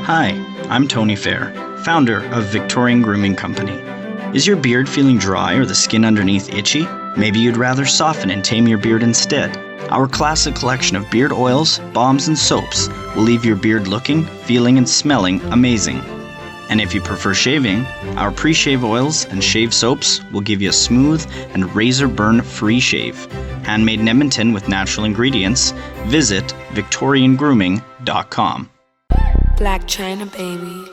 Hi, I'm Tony Fair, founder of Victorian Grooming Company. Is your beard feeling dry or the skin underneath itchy? Maybe you'd rather soften and tame your beard instead. Our classic collection of beard oils, balms, and soaps will leave your beard looking, feeling, and smelling amazing. And if you prefer shaving, our pre-shave oils and shave soaps will give you a smooth and razor burn-free shave. Handmade in Edmonton with natural ingredients. Visit victoriangrooming.com. Black China, baby.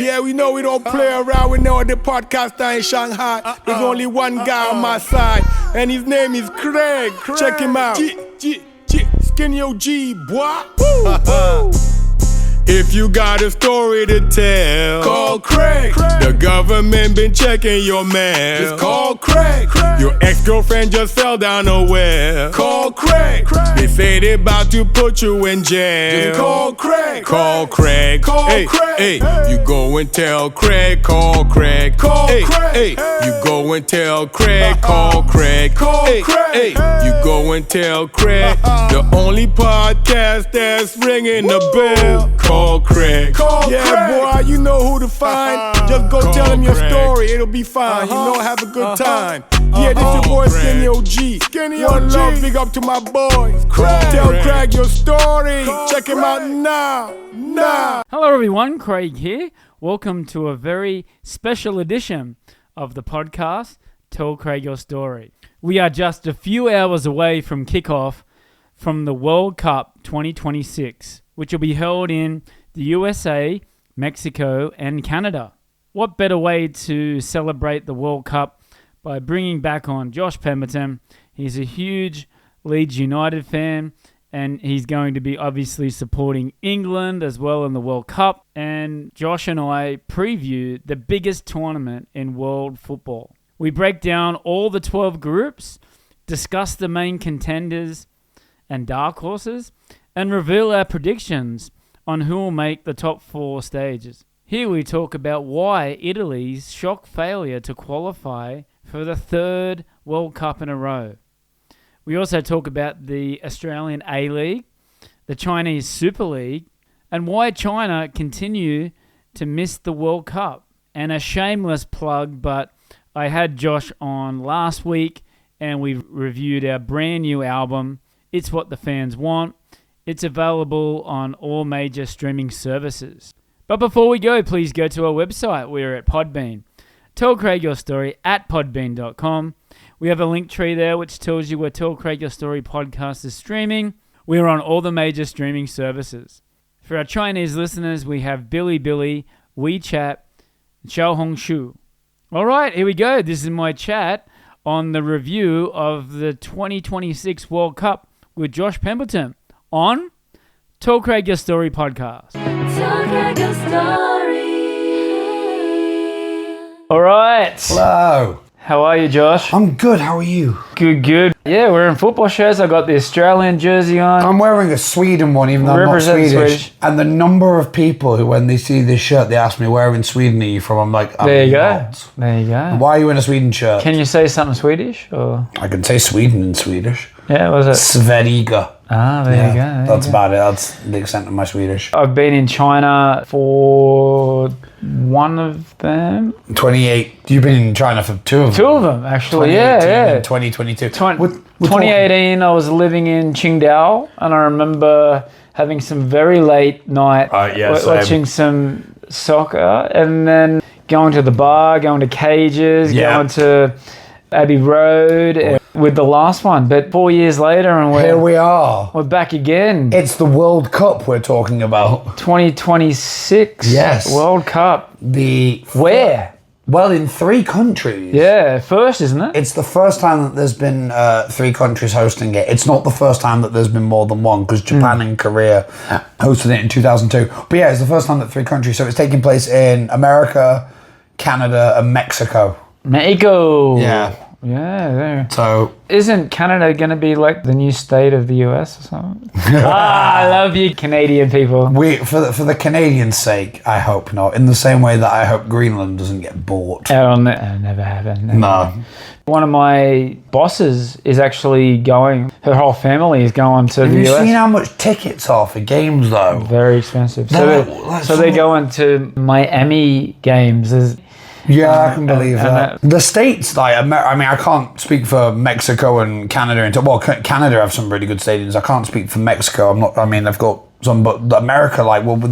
Yeah, we know we don't play around. We know the podcaster in Shanghai. There's only one guy on my side, and his name is Craig. Check him out. Skinny OG, boy. If you got a story to tell, call Craig. The government been checking your mail. Just call Craig. Your ex-girlfriend just fell down a well. Call Craig. They say they about to put you in jail. Just call Craig. Call Craig. Call Craig. Hey, you go and tell Craig. Call Craig. Call Craig. Hey, you go and tell Craig. Call Craig. Call Craig. Hey, you go and tell Craig. The only podcast that's ringing the bell. Call Craig. Boy, you know who to find. Just go tell him your story, it'll be fine. You know, have a good time. Yeah, this your boy Skinny OG. One love, big up to my boys. Tell Craig your story. Check him out now. Hello everyone, Craig here. Welcome to a very special edition of the podcast, Tell Craig Your Story. We are just a few hours away from kickoff from the World Cup 2026, which will be held in the USA, Mexico, and Canada. What better way to celebrate the World Cup by bringing back on Josh Pemberton? He's a huge Leeds United fan, and he's going to be obviously supporting England as well in the World Cup. And Josh and I preview the biggest tournament in world football. We break down all the 12 groups, discuss the main contenders and dark horses, and reveal our predictions on who will make the top 4 stages. Here we talk about why Italy's shock failure to qualify for the 3rd World Cup in a row. We also talk about the Australian A-League, the Chinese Super League, and why China continue to miss the World Cup. And a shameless plug, but I had Josh on last week and we reviewed our brand new album, It's What the Fans Want. It's available on all major streaming services. But before we go, please go to our website. We're at Podbean. Tell Craig Your Story at podbean.com. We have a link tree there which tells you where Tell Craig Your Story podcast is streaming. We're on all the major streaming services. For our Chinese listeners, we have Bilibili, WeChat, and Xiaohongshu. All right, here we go. This is my chat on the review of the 2026 World Cup with Josh Pemberton on Tell Craig Your Story podcast. Tell Craig your story. All right. Hello. How are you, Josh? I'm good. How are you? Good. Yeah, we're in football shirts. I got the Australian jersey on. I'm wearing a Sweden one, even though I'm not Represent Swedish. Swedish. And the number of people who, when they see this shirt, they ask me, where in Sweden are you from? I'm like, There you go. not. There you go. Why are you in a Sweden shirt? Can you say something Swedish? Or I can say Sweden in Swedish. yeah, what was it? Sveriga. Ah, there you go. That's about it. That's the extent of my Swedish. I've been in China for one of them. 28. You've been in China for 2 of them. 2 of them, actually. 2018 Yeah. and 2022. 2018, I was living in Qingdao, and I remember having some very late night watching some soccer, and then going to the bar, going to Cages, going to Abbey Road with the last one. But 4 years later, and Here we are. we're back again. It's the World Cup we're talking about. 2026 Yes. World Cup. Where? Well, in 3 countries. Yeah, first, isn't it? It's the first time that there's been 3 countries hosting it. It's not the first time that there's been more than one, because Japan and Korea hosted it in 2002. But yeah, it's the first time that 3 countries. So it's taking place in America, Canada, and Mexico. Mexico. Yeah. Yeah, there. So Isn't Canada going to be like the new state of the US or something? I love you, Canadian people. for the Canadians' sake, I hope not. In the same way that I hope Greenland doesn't get bought. It'll never happen. Never No. happen. One of my bosses is actually going. Her whole family is going to Have the you US. seen how much tickets are for games though? Very expensive. No, So, like so they're going to Miami games. Yeah, I can believe and that. The States, like, I mean, I can't speak for Mexico and Canada. Well, Canada have some really good stadiums. I can't speak for Mexico. They've got some, but America, like, what with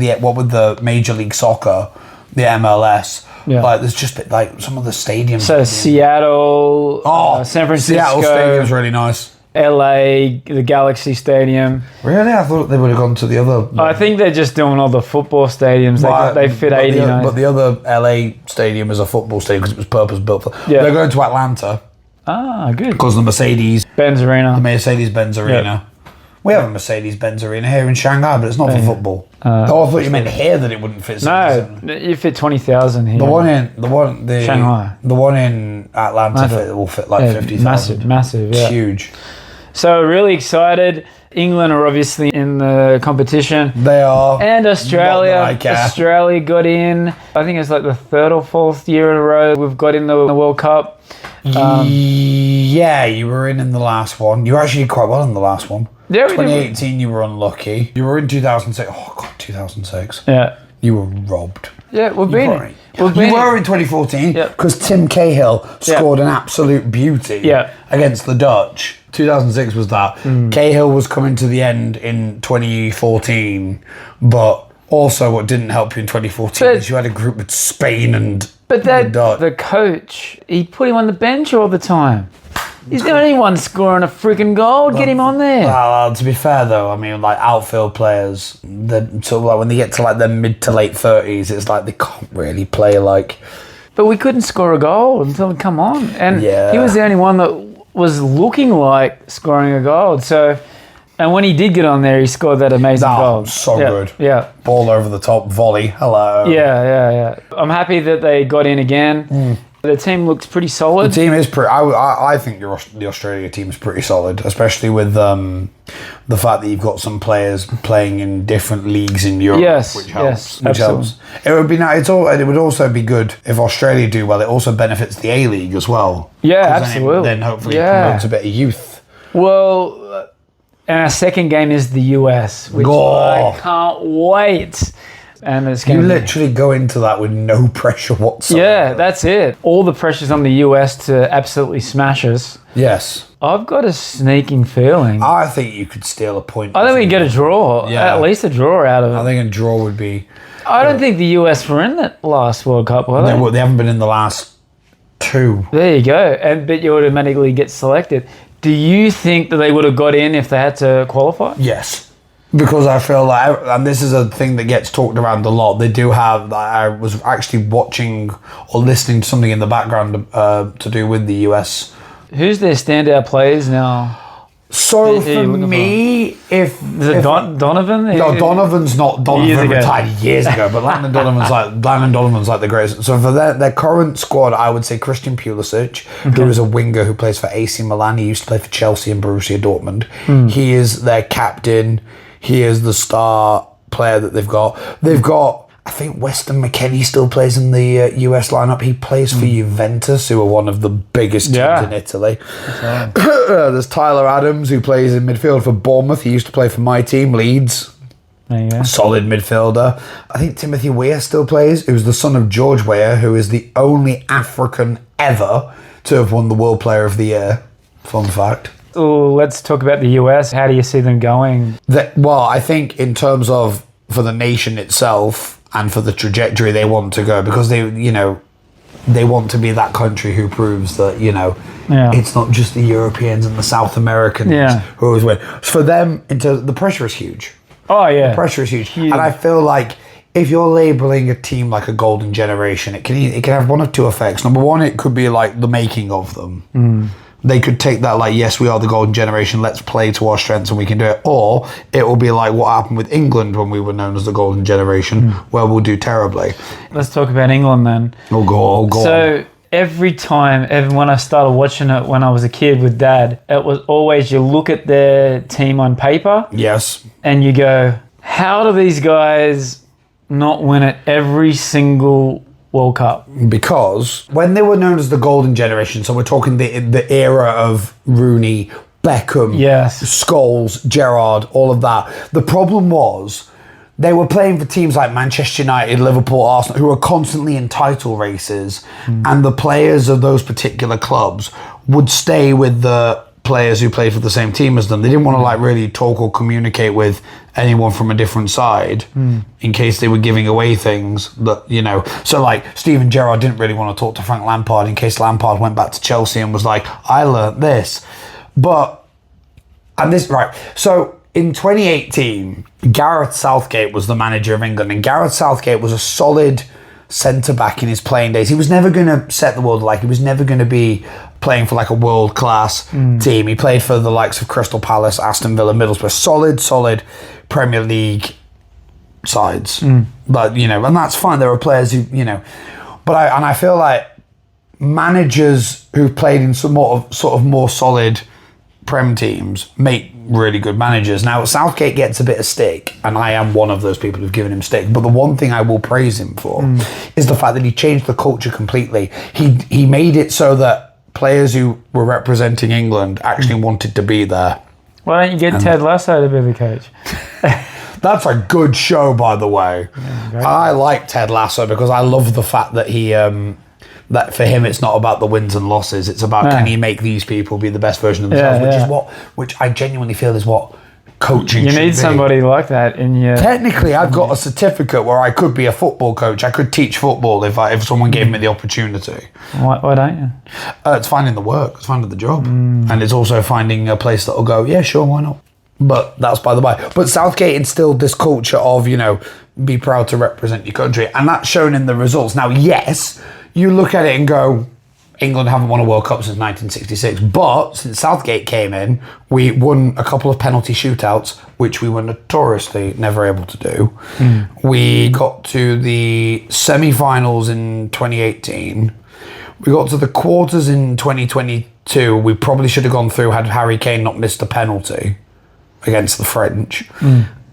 the Major League Soccer, the MLS, like, there's just like some of the stadiums. So Seattle, San Francisco, Seattle Stadium's really nice. LA, the Galaxy Stadium. Really? I thought they would have gone to the other. I think they're just doing all the football stadiums. They fit 89. But the other LA stadium is a football stadium because it was purpose built for. Yeah. They're going to Atlanta Good. because the Mercedes-Benz Arena. Mercedes-Benz Arena. We have a Mercedes-Benz Arena here in Shanghai, but it's not for football. I thought you meant here that it wouldn't fit. No, you fit 20,000 here. Shanghai. The one in Atlanta will fit like 50,000. Massive. It's Yeah. huge. So really excited. England are obviously in the competition. They are. And Australia. Not that I care. Australia got in. I think it's like the third or fourth year in a row we've got in the World Cup. Yeah, you were in the last one. You were actually quite well in the last one. Yeah, we did. 2018, you were unlucky. You were in 2006. Oh, God, 2006. Yeah. You were robbed. Yeah, we've been in. You were in 2014 because Tim Cahill scored an absolute beauty against the Dutch. 2006 was that. Cahill was coming to the end in 2014, but also what didn't help you in 2014 is you had a group with Spain and the Dutch. The coach, he put him on the bench all the time. He's the only one scoring a freaking goal. Get him on there. Well, to be fair though, I mean, like outfield players, sort of like when they get to like their mid to late 30s, it's like they can't really play like. But we couldn't score a goal until come on, and Yeah. he was the only one that was looking like scoring a goal. So, and when he did get on there, he scored that amazing goal. So good. Yeah. Ball over the top, volley. Hello. Yeah. I'm happy that they got in again. The team looks pretty solid. The team is pretty. I think the Australia team is pretty solid, especially with the fact that you've got some players playing in different leagues in Europe, which helps. Which helps. It would be nice. It would also be good if Australia do well. It also benefits the A League as well. Yeah, absolutely. Then hopefully it promotes a bit of youth. Well, and our second game is the US, which I can't wait. And it's You literally go into that with no pressure whatsoever. Yeah, that's it. All the pressure's on the US to absolutely smash us. Yes. I've got a sneaking feeling. I think you could steal a point. I think we can get a draw. Yeah. At least a draw out of it. I think a draw would be. I don't think the US were in that last World Cup, were they? They haven't been in the last two. There you go. But you automatically get selected. Do you think that they would have got in if they had to qualify? Yes. Because I feel like, and this is a thing that gets talked around a lot, they do have, I was actually watching or listening to something in the background to do with the US. Who's their standout players now? So for me, if Donovan? No, Donovan's not. Donovan retired years ago, but Landon Donovan's like the greatest. So for their current squad, I would say Christian Pulisic, who is a winger who plays for AC Milan. He used to play for Chelsea and Borussia Dortmund. He is their captain. He is the star player that they've got. They've got, I think Weston McKennie still plays in the US lineup. He plays for Juventus, who are one of the biggest teams in Italy. There's Tyler Adams, who plays in midfield for Bournemouth. He used to play for my team, Leeds. There you go. Solid midfielder. I think Timothy Weah still plays, who's the son of George Weah, who is the only African ever to have won the World Player of the Year. Fun fact. Oh, let's talk about the US. How do you see them going? Well, I think in terms of for the nation itself and for the trajectory they want to go, because they want to be that country who proves that, it's not just the Europeans and the South Americans who always win. For them, the pressure is huge. Oh, yeah. The pressure is huge. And I feel like if you're labeling a team like a golden generation, it can have one of two effects. Number one, it could be like the making of them. They could take that like, yes, we are the golden generation, let's play to our strengths and we can do it. Or it will be like what happened with England when we were known as the golden generation, where we'll do terribly. Let's talk about England then. Go on. So every time, even when I started watching it when I was a kid with Dad, it was always you look at their team on paper. Yes. And you go, how do these guys not win it every single World Cup? Because when they were known as the Golden Generation, so we're talking the era of Rooney, Beckham, Yes. Scholes, Gerrard, all of that. The problem was they were playing for teams like Manchester United, Liverpool, Arsenal, who were constantly in title races, and the players of those particular clubs would stay with the players who played for the same team as them. They didn't want to like really talk or communicate with anyone from a different side in case they were giving away things that, you know. So like Steven Gerrard didn't really want to talk to Frank Lampard in case Lampard went back to Chelsea and was like, I learnt this. So in 2018, Gareth Southgate was the manager of England, and Gareth Southgate was a solid centre-back in his playing days. He was never going to set the world alight. He was never going to be playing for like a world-class team. He played for the likes of Crystal Palace, Aston Villa, Middlesbrough, solid Premier League sides. But, you know, and that's fine. There are players who, you know, but I feel like managers who've played in some sort of more solid Prem teams make really good managers. Now, Southgate gets a bit of stick, and I am one of those people who've given him stick, but the one thing I will praise him for is the fact that he changed the culture completely. He made it so that players who were representing England actually wanted to be there. Why don't you get Ted Lasso to be the coach? That's a good show, by the way. Yeah, I like Ted Lasso because I love the fact that he... that for him it's not about the wins and losses, it's about can he make these people be the best version of themselves, which I genuinely feel is what coaching should be. You need somebody like that in your... Technically, I've got a certificate where I could be a football coach. I could teach football if someone gave me the opportunity. Why don't you? It's finding the work, it's finding the job, and it's also finding a place that'll go, yeah, sure, why not? But that's by the by. But Southgate instilled this culture of, you know, be proud to represent your country, and that's shown in the results. Now, yes, you look at it and go, England haven't won a World Cup since 1966, but since Southgate came in, we won a couple of penalty shootouts, which we were notoriously never able to do. We got to the semi-finals in 2018. We got to the quarters in 2022. We probably should have gone through had Harry Kane not missed a penalty against the French.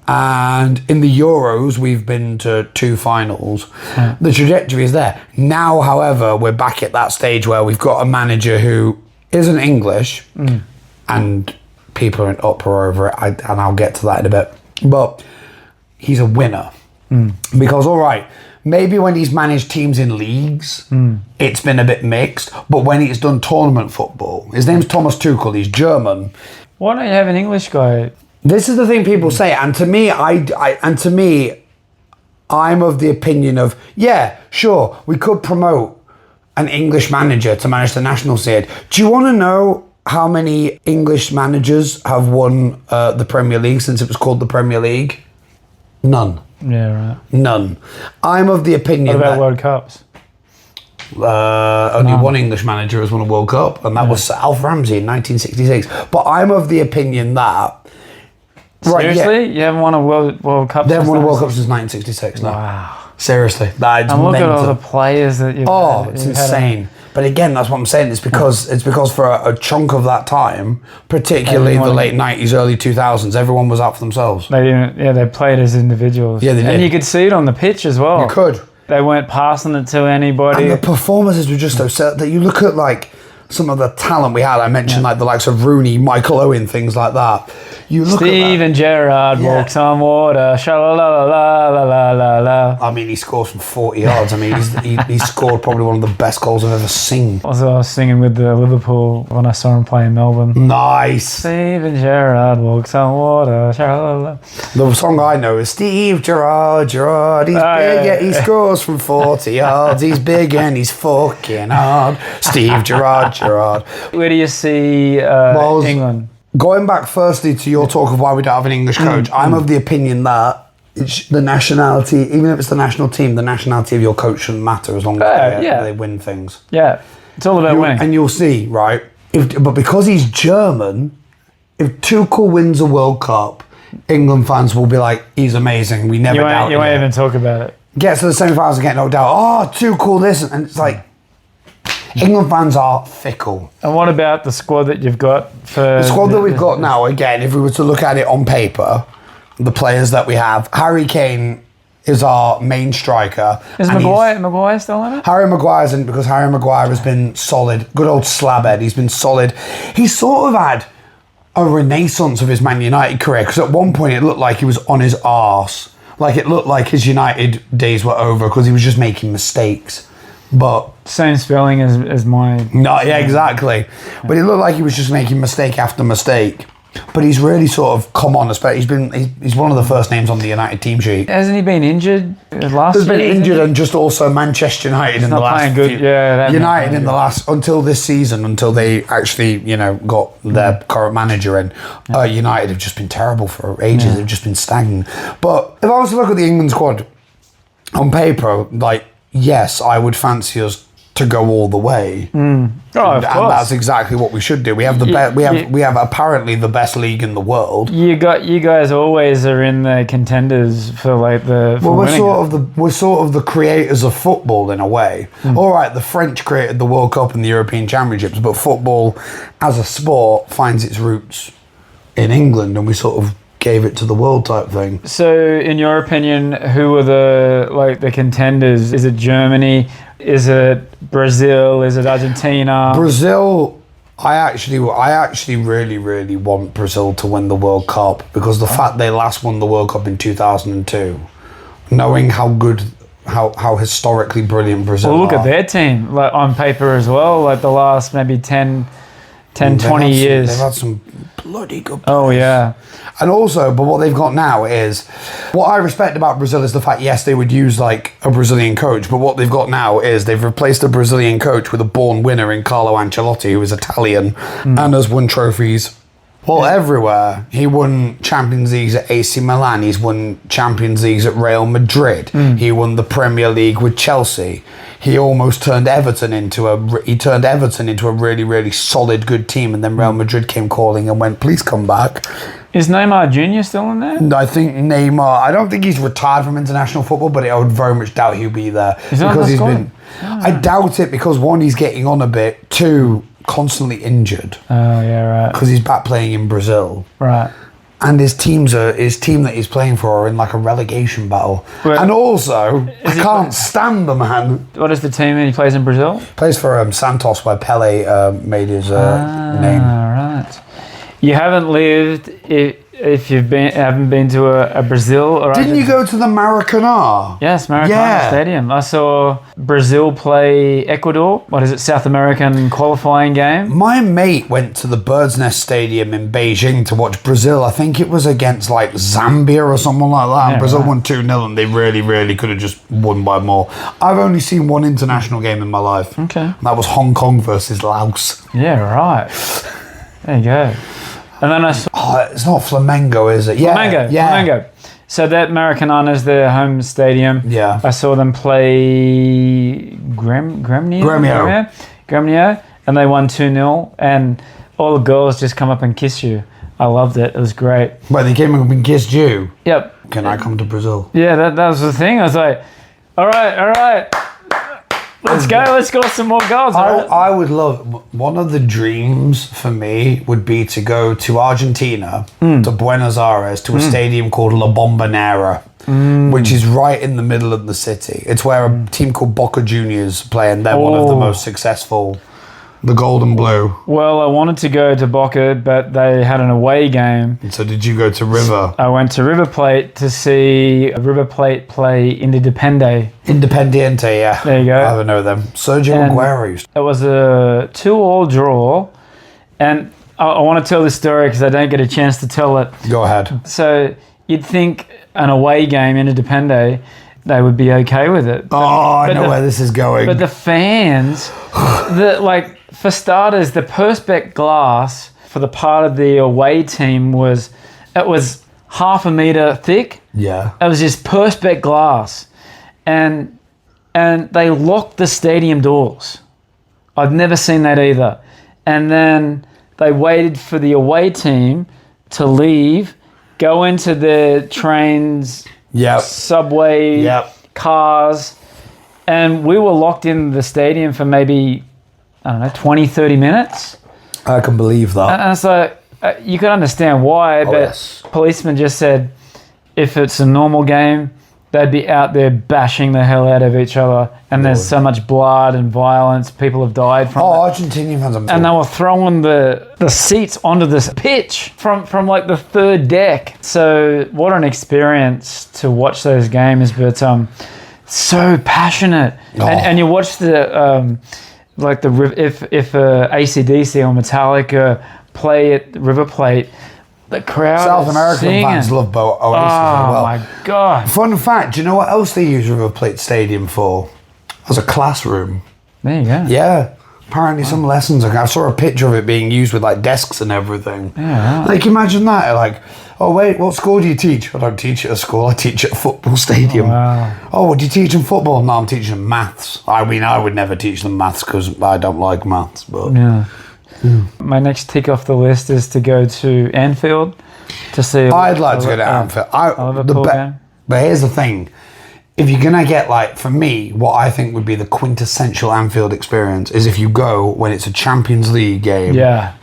And in the Euros, we've been to 2 finals. The trajectory is there. Now, however, we're back at that stage where we've got a manager who isn't English, and people are in uproar over it, and I'll get to that in a bit. But he's a winner. Because, all right, maybe when he's managed teams in leagues, it's been a bit mixed. But when he's done tournament football, his name's Thomas Tuchel, he's German. Why don't you have an English guy? This is the thing people say, and to me, I'm of the opinion of, yeah, sure, we could promote an English manager to manage the national side. Do you want to know how many English managers have won the Premier League since it was called the Premier League? None. Yeah, right. None. I'm of the opinion What about World Cups? Only one English manager has won a World Cup, and that was Sir Alf Ramsey in 1966. But I'm of the opinion that... Seriously? You haven't won a World Cup? They haven't won a World Cup since 1966. No. Wow. Seriously, that's and look mental. at all the players that you've Oh, had, it's insane. But again, that's what I'm saying. It's because for a chunk of that time, particularly the late 90s, early 2000s, everyone was out for themselves. They didn't. Yeah, they played as individuals. Yeah, they did. And you could see it on the pitch as well. You could. They weren't passing it to anybody. And the performances were just so set that you look at like some of the talent we had. I mentioned like the likes of Rooney, Michael Owen, things like that. You look Steven Gerrard walks on water. Sha-la-la-la-la-la-la-la. I mean, he scores from 40 yards. I mean, he scored probably one of the best goals I've ever seen. Also, I was singing with the Liverpool when I saw him play in Melbourne. Nice. Steven Gerrard walks on water. Sha-la-la. The song I know is Steve Gerrard, he's big, yeah, he scores from 40 yards. He's big and he's fucking hard. Steve Gerrard. Where do you see England? Going back firstly to your talk of why we don't have an English coach, I'm of the opinion that it's the nationality, even if it's the national team, the nationality of your coach shouldn't matter as long as they win things. Yeah, it's all about winning. And you'll see, right? But because he's German, if Tuchel wins a World Cup, England fans will be like, he's amazing. We never doubt it. You won't even talk about it. Gets to the semi-finals and get knocked out. Oh, Tuchel this. And it's like, England fans are fickle. And what about the squad that you've got for... The squad that we've got now, again, if we were to look at it on paper, the players that we have, Harry Kane is our main striker. Is Maguire still in it? Harry Maguire isn't, because Harry Maguire has been solid. Good old slabhead. He's been solid. He's sort of had a renaissance of his Man United career, because at one point it looked like he was on his arse. Like, it looked like his United days were over because he was just making mistakes. But same spelling as my... No, yeah, exactly. But it looked like he was just making mistake after mistake. But he's really sort of come on. He's one of the first names on the United team sheet. Hasn't he been injured last year? He's been injured, and just also Manchester United in the last... United in the last... Until this season, until they actually, got their current manager in, United have just been terrible for ages. Yeah. They've just been stagnant. But if I was to look at the England squad on paper, like, yes, I would fancy us to go all the way. Oh, of course. And that's exactly what we should do. We have we have apparently the best league in the world. You guys always are in the contenders for like the. Well, we're sort of the creators of football in a way. All right, the French created the World Cup and the European Championships, but football as a sport finds its roots in England, and we sort of gave it to the world type thing. So, in your opinion, who are the contenders? Is it Germany? Is it Brazil? Is it Argentina? Brazil. I actually really, really want Brazil to win the World Cup, because the fact they last won the World Cup in 2002, knowing how good, how historically brilliant Brazil are. Well, look at their team, like on paper as well. Like the last maybe 10, 20 years. They've had some bloody good players. Oh, yeah. And also, but what they've got now is, what I respect about Brazil is the fact, yes, they would use like a Brazilian coach, but what they've got now is they've replaced a Brazilian coach with a born winner in Carlo Ancelotti, who is Italian and has won trophies everywhere. He won Champions Leagues at AC Milan. He's won Champions Leagues at Real Madrid. He won the Premier League with Chelsea. He almost turned Everton into a really, really solid, good team, and then Real Madrid came calling and went, please come back. Is Neymar Jr. still in there? I think Neymar, I don't think he's retired from international football, but I would very much doubt he'll be there. I doubt it, because one, he's getting on a bit, two, constantly injured. Oh, yeah, right. Because he's back playing in Brazil. Right. And his team that he's playing for are in like a relegation battle. And also, I can't stand the man. What is the team he plays in Brazil? Plays for Santos, where Pele made his name. Right. You haven't lived if you haven't been to a Brazil or... Didn't you go to the Maracanã? Yes, Maracanã Stadium. I saw Brazil play Ecuador. What is it, South American qualifying game? My mate went to the Bird's Nest Stadium in Beijing to watch Brazil. I think it was against like Zambia or someone like that. And Brazil won 2-0, and they really, really could have just won by more. I've only seen one international game in my life. Okay. And that was Hong Kong versus Laos. Yeah, right. There you go. And then I saw... Oh, it's not Flamengo, is it? Yeah. Flamengo. So that Maracanã is their home stadium. Yeah. I saw them play Grêmio, and they won 2-0, and all the girls just come up and kiss you. I loved it. It was great. Well, they came up and kissed you? Yep. Can I come to Brazil? Yeah, that was the thing. I was like, all right. Let's go some more goals. I would love, one of the dreams for me would be to go to Argentina, to Buenos Aires, to a stadium called La Bombonera, which is right in the middle of the city. It's where a team called Boca Juniors play, and they're one of the most successful, the Gold and Blue. Well, I wanted to go to Boca, but they had an away game. And so did you go to River? I went to River Plate to see River Plate play Independiente. Independiente, yeah. There you go. I haven't know them. Sergio Aguero used to. It was a 2-2 draw, and I want to tell this story because I don't get a chance to tell it. Go ahead. So you'd think an away game in Independiente, they would be okay with it. I know where this is going. But the fans, for starters, the Perspex glass for the part of the away team was half a meter thick. Yeah. It was just Perspex glass. And they locked the stadium doors. I'd never seen that either. And then they waited for the away team to leave, go into the trains, subway, cars, and we were locked in the stadium for maybe I don't know, 20, 30 minutes. I can believe that. And so you can understand why, but yes. policemen just said if it's a normal game, they'd be out there bashing the hell out of each other. And there's so much blood and violence. People have died from it. Argentinian fans are... And they were throwing the seats onto this pitch from like the third deck. So what an experience to watch those games, but so passionate. And you watch the if AC/DC or Metallica play at River Plate, the crowd South American singing. fans love Oasis as well. Oh my God. Fun fact, do you know what else they use River Plate Stadium for? As a classroom. There you go. Yeah. Apparently some lessons. I saw a picture of it being used with like desks and everything. Yeah. Like imagine that. Like, oh wait, what school do you teach? I don't teach at a school. I teach at a football stadium. Wow. Oh, what do you teach in football? No, I'm teaching them maths. I mean, I would never teach them maths because I don't like maths. But Yeah. My next tick off the list is to go to Anfield to see. I'd like to go to Anfield. A Liverpool game. But here's the thing. If you're going to get, like, for me, what I think would be the quintessential Anfield experience is if you go when it's a Champions League game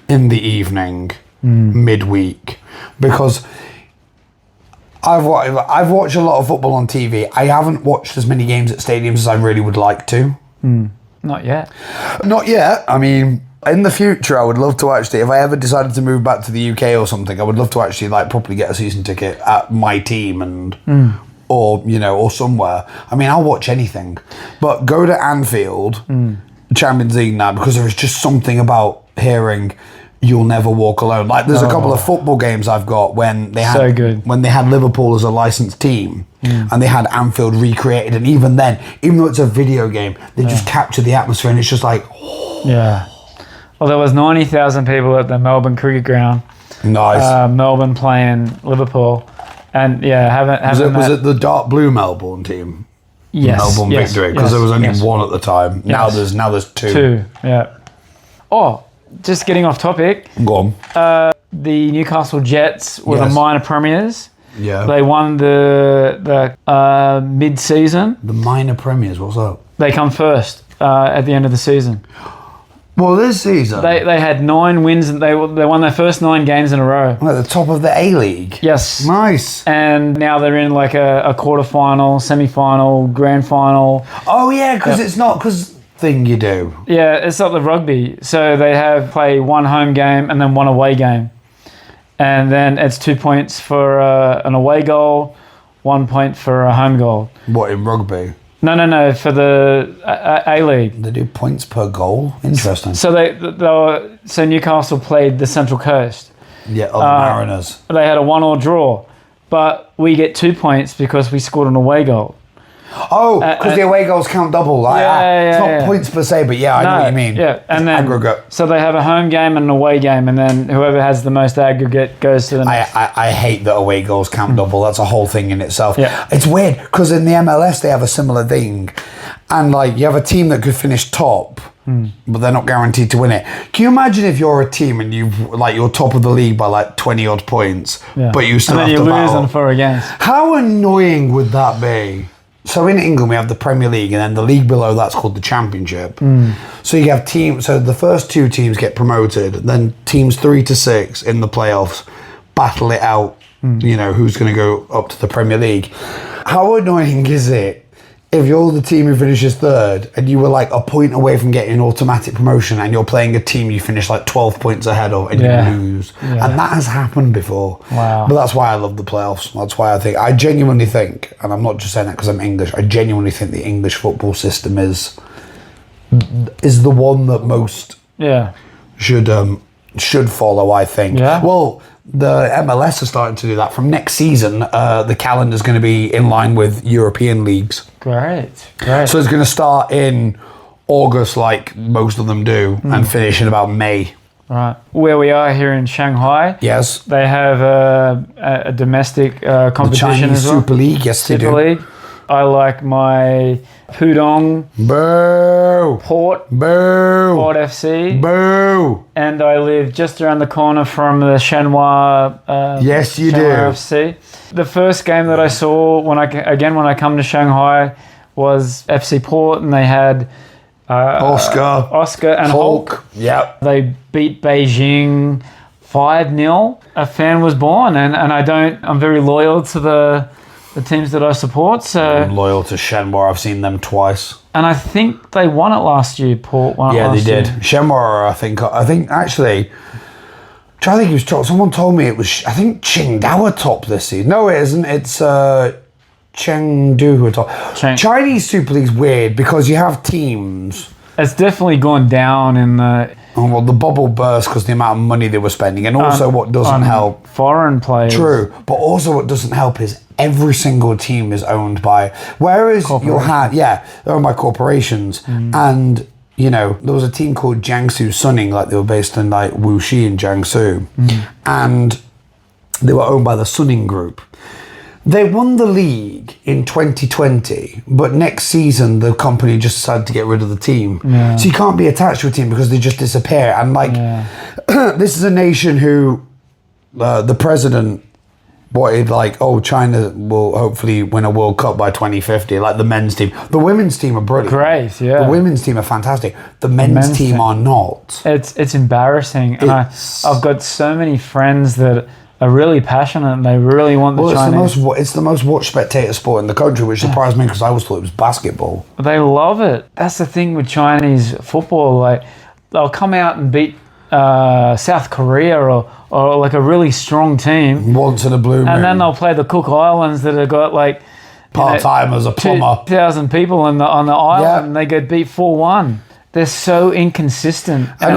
in the evening, midweek. Because I've watched a lot of football on TV. I haven't watched as many games at stadiums as I really would like to. Not yet. Not yet. I mean, in the future, I would love to actually, if I ever decided to move back to the UK or something, I would love to actually, like, properly get a season ticket at my team and... Or, you know, or somewhere. I mean, I'll watch anything. But go to Anfield, Champions League now, because there is just something about hearing "You'll Never Walk Alone." Like, there's a couple of football games I've got when they had when they had Liverpool as a licensed team, and they had Anfield recreated, and even then, even though it's a video game, they just capture the atmosphere, and it's just like, Yeah. Well, there was 90,000 people at the Melbourne Cricket Ground. nice. Melbourne playing Liverpool. And Was it the dark blue Melbourne team? Yes. Melbourne victory, because there was only one at the time. Now there's two. Two, yeah. Oh, just getting off topic. Go on. The Newcastle Jets were the minor premiers. Yeah. They won the mid-season. The minor premiers. What's up? They come first at the end of the season. Well, this season They had 9 wins and they won their first 9 games in a row. at the top of the A-League. Yes. Nice. And now they're in like a quarter-final, semi-final, grand final. Oh yeah, because it's not thing you do. Yeah, it's not the rugby. So they have play 1 home game and then 1 away game. And then it's 2 points for an away goal, 1 point for a home goal. What, in rugby? No, for the A-League. They do points per goal. Interesting. So so Newcastle played the Central Coast. Yeah, the Mariners. They had a 1-1 draw, but we get 2 points because we scored an away goal. Oh, because the away goals count double. Like, it's not points per se, but I know what you mean. Yeah, and then aggregate. So they have a home game and an away game, and then whoever has the most aggregate goes to the next. I hate that away goals count double. That's a whole thing in itself. Yeah. It's weird because in the MLS they have a similar thing, and like you have a team that could finish top, but they're not guaranteed to win it. Can you imagine if you're a team and you're top of the league by like 20 odd points, but you still and then have to you're losing battle? 4 games. How annoying would that be? So in England we have the Premier League, and then the league below that's called the Championship. So you have teams. So the first 2 teams get promoted, then teams 3 to 6 in the playoffs battle it out. You know who's going to go up to the Premier League. How annoying is it if you're the team who finishes 3rd and you were like a point away from getting an automatic promotion, and you're playing a team you finish like 12 points ahead of and you lose? And that has happened before. Wow. But that's why I love the playoffs. That's why I genuinely think, and I'm not just saying that because I'm English, I genuinely think the English football system is the one that most should follow, I think. Yeah. Well, the MLS are starting to do that. From next season, the calendar's going to be in line with European leagues. Great. So it's going to start in August, like most of them do, and finish in about May. Right. Where we are here in Shanghai, Yes. they have a domestic The competition Chinese as well. Super League, yes, they Super do. League. I like my Pudong Boo! Port Boo! FC, Boo! and I live just around the corner from the Shenhua. Yes, you Shenhua do. FC. The first game that I saw when I come to Shanghai was FC Port, and they had Oscar and Hulk. Yep. They beat Beijing 5-0. A fan was born, and I'm very loyal to the teams that I support. So I'm loyal to Shenhua. I've seen them twice. And I think they won it last year. Port won it last year. Yeah, they did. Shenhua, I think actually, I think he was top. Someone told me it was, I think Qingdao are top this season. No, it isn't. It's Chengdu who are top. Chinese Super League's weird because you have teams. It's definitely gone down in the... Well, the bubble burst because the amount of money they were spending. And also what doesn't help... Foreign players. True. But also what doesn't help is every single team is owned by... Whereas you'll have... Yeah, they're owned by corporations. And, you know, there was a team called Jiangsu Suning, like they were based in like Wuxi in Jiangsu. And they were owned by the Suning Group. They won the league in 2020, but next season the company just decided to get rid of the team. Yeah. So you can't be attached to a team because they just disappear. And like, this is a nation who the president wanted like, oh, China will hopefully win a World Cup by 2050, like the men's team. The women's team are brilliant. Great, yeah. The women's team are fantastic. The men's team are not. It's embarrassing. And I've got so many friends that are really passionate and they really want the Chinese. It's the most watched spectator sport in the country, which surprised me because I always thought it was basketball. They love it. That's the thing with Chinese football. Like, they'll come out and beat South Korea or like a really strong team. Once in a blue moon. And then they'll play the Cook Islands that have got like... part-timers, a plumber. 2,000 people on the island and they get beat 4-1. They're so inconsistent. I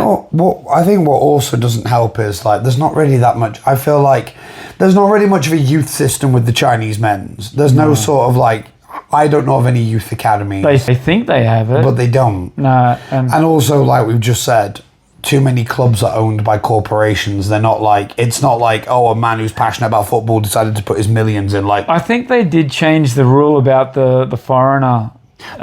think what also doesn't help is like there's not really that much. I feel like there's not really much of a youth system with the Chinese men's. There's no sort of like, I don't know of any youth academies. They think they have it, but they don't. No, and also like we've just said, too many clubs are owned by corporations. They're not like, it's not like, oh, a man who's passionate about football decided to put his millions in. Like, I think they did change the rule about the foreigner.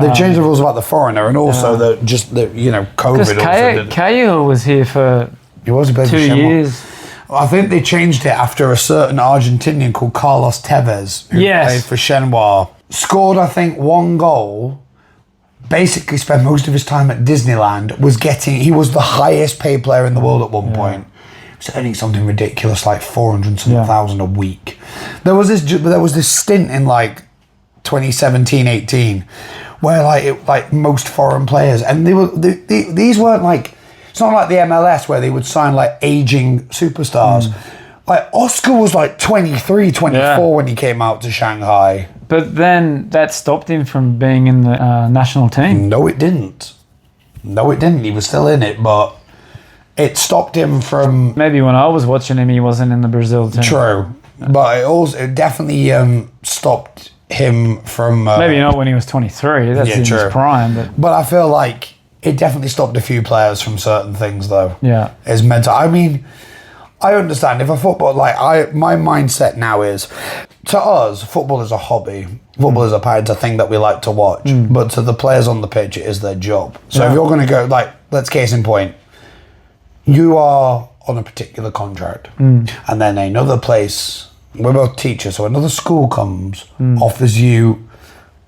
They've changed the rules about the foreigner and also COVID. Because Cahill was here for 2 years. I think they changed it after a certain Argentinian called Carlos Tevez, who played for Shenhua, scored, I think, 1 goal, basically spent most of his time at Disneyland, he was the highest paid player in the world at one point. He was earning something ridiculous, like 400,000 a week. There was this stint in like 2017-18 where like most foreign players, and these weren't like, it's not like the MLS where they would sign like aging superstars. Like Oscar was like 23, 24 when he came out to Shanghai. But then that stopped him from being in the national team. No, it didn't. He was still in it, but it stopped him from... Maybe when I was watching him, he wasn't in the Brazil team. True. But it definitely stopped him from... Maybe not when he was 23. That's in his prime. But I feel like it definitely stopped a few players from certain things, though. Yeah. It's mental. I mean, I understand. If a football... my mindset now is... To us, football is a hobby. Football is a thing that we like to watch. But to the players on the pitch, it is their job. So if you're going to go... Like, let's case in point. You are on a particular contract. And then another place... We're both teachers, so another school comes, offers you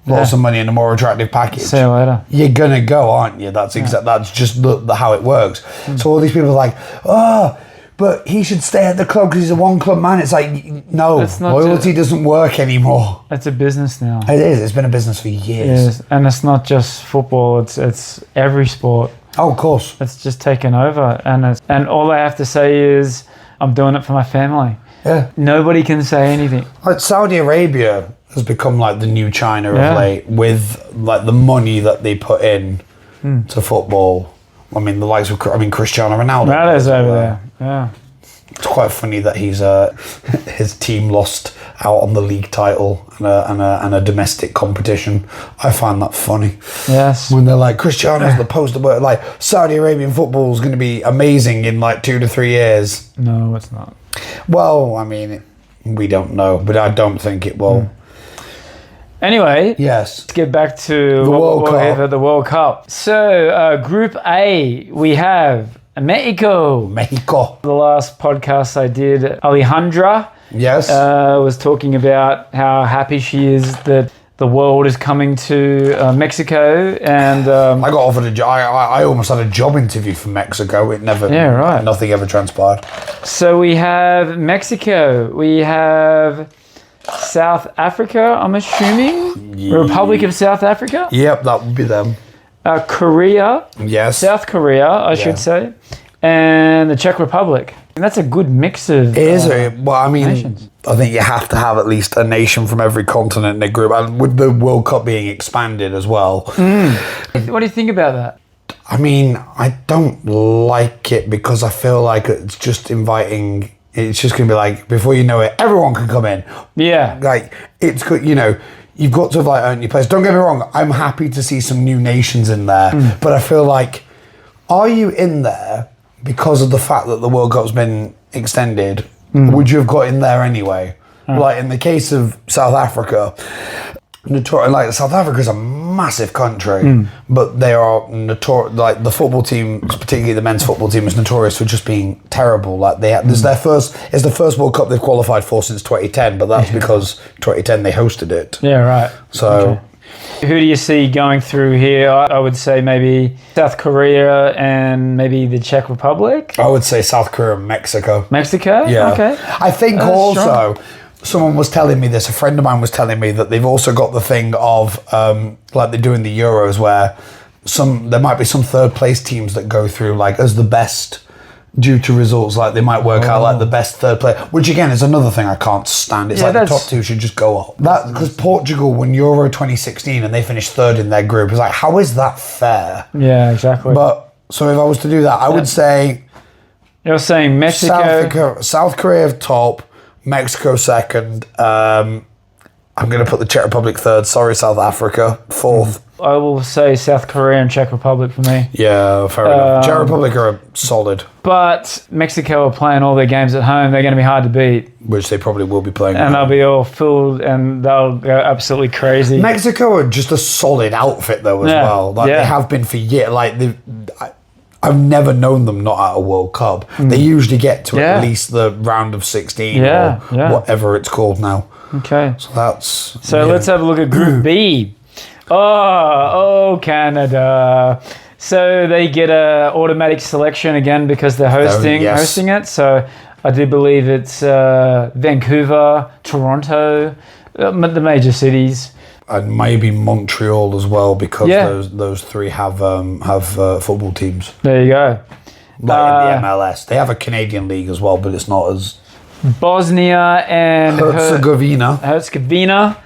lots of money and a more attractive package. See you later. You're gonna go, aren't you? That's that's just how it works. So all these people are like, oh, but he should stay at the club because he's a one-club man. It's like, no, loyalty doesn't work anymore. It's a business now. It is. It's been a business for years. Yes, and it's not just football. It's every sport. Oh, of course. It's just taken over, and all I have to say is, I'm doing it for my family. Yeah. Nobody can say anything. Like Saudi Arabia has become like the new China of late with like the money that they put in to football. I mean, the likes of Cristiano Ronaldo. Ronaldo's over there. Yeah. It's quite funny that his team lost out on the league title and a domestic competition. I find that funny. Yes. When they're like, Cristiano's the poster boy, like Saudi Arabian football is going to be amazing in like 2 to 3 years. No, it's not. Well, I mean, we don't know, but I don't think it will. Anyway, yes. Let's get back to the World Cup. So, Group A, we have Mexico. The last podcast I did, Alejandra was talking about how happy she is that the world is coming to Mexico, and I got offered a job. I almost had a job interview for Mexico. It never. Yeah, right. Nothing ever transpired. so we have Mexico, we have South Africa, I'm assuming, Republic of South Africa, Yep, that would be them. Korea, Yes. South Korea, I should say, and the Czech Republic. And that's a good mix of Is it? Well, I mean, nations. I think you have to have at least a nation from every continent in a group, and with the World Cup being expanded as well. What do you think about that? I mean, I don't like it because I feel like it's just inviting. It's just going to be like, before you know it, everyone can come in. Yeah. Like, it's good, you've got to have like earned your place. Don't get me wrong, I'm happy to see some new nations in there, but I feel like, are you in there because of the fact that the World Cup's been extended? Would you have got in there anyway? Like in the case of South Africa, South Africa is a massive country, but they are notorious. Like the football team, particularly the men's football team, is notorious for just being terrible. Like it's the first World Cup they've qualified for since 2010, but that's because 2010 they hosted it. Yeah, right. So, Who do you see going through here? I would say maybe South Korea and maybe the Czech Republic. I would say South Korea and Mexico. Mexico? Yeah. Okay. I think That's also, someone was telling me this, a friend of mine was telling me that they've also got the thing of, like they do in the Euros, where there might be some third place teams that go through like as the best due to results. Like they might work out like the best third player, which again is another thing I can't stand. It's like the top two should just go up. Because Portugal won Euro 2016 and they finished third in their group. It's like, how is that fair? Yeah, exactly. But so if I was to do that, I would say you're saying Mexico, South Korea top, Mexico second. I'm going to put the Czech Republic third. Sorry, South Africa fourth. I will say South Korea and Czech Republic for me. Yeah, fair enough. Czech Republic are solid. But Mexico are playing all their games at home. They're going to be hard to beat. Which they probably will be playing. And they'll be all filled and they'll go absolutely crazy. Mexico are just a solid outfit though as well. Like they have been for years. Like I've never known them not at a World Cup. They usually get to at least the round of 16 or whatever it's called now. Okay. So let's have a look at Group B. Oh, Canada. So they get a automatic selection again because they're hosting it. So I do believe it's Vancouver, Toronto, the major cities. And maybe Montreal as well because those three have football teams. There you go. Like in the MLS. They have a Canadian league as well, but it's not as... Bosnia and Herzegovina.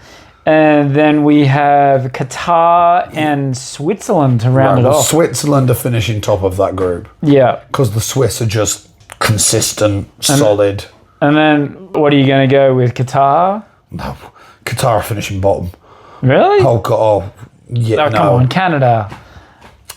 And then we have Qatar and Switzerland to round it off. Switzerland are finishing top of that group. Yeah. Because the Swiss are just consistent, solid. And then what are you going to go with, Qatar? No. Qatar are finishing bottom. Really? Yeah, Come on, Canada.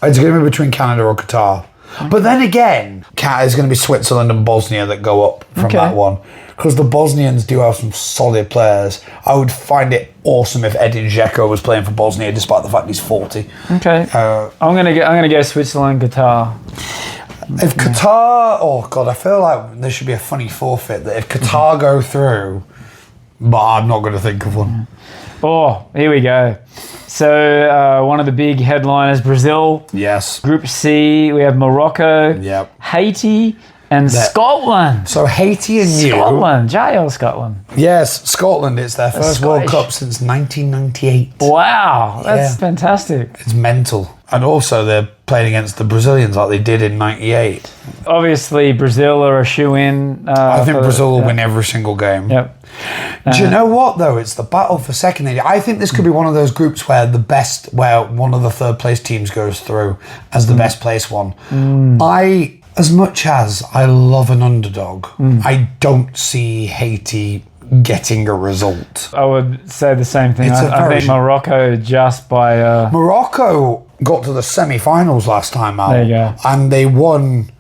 It's going to be between Canada or Qatar. But then again, it's going to be Switzerland and Bosnia that go up from that one. Because the Bosnians do have some solid players. I would find it awesome if Edin Dzeko was playing for Bosnia, despite the fact he's 40. Okay. I'm gonna go Switzerland, Qatar. If Qatar, I feel like there should be a funny forfeit that if Qatar go through, but I'm not going to think of one. Oh, here we go. So one of the big headliners, Brazil. Yes. Group C, we have Morocco. Yep. Haiti and Scotland. So Haiti and Scotland, JL Scotland. Yes, Scotland. It's their first World Cup since 1998. Wow, that's fantastic. It's mental. And also they're playing against the Brazilians like they did in 98. Obviously, Brazil are a shoe-in. I think Brazil will win every single game. Yep. Do you know what, though? It's the battle for second. I think this could be one of those groups where one of the third place teams goes through as the best place one. As much as I love an underdog, I don't see Haiti getting a result. I would say the same thing. I think Morocco just by... Morocco got to the semi-finals last time out. There you go. And they won...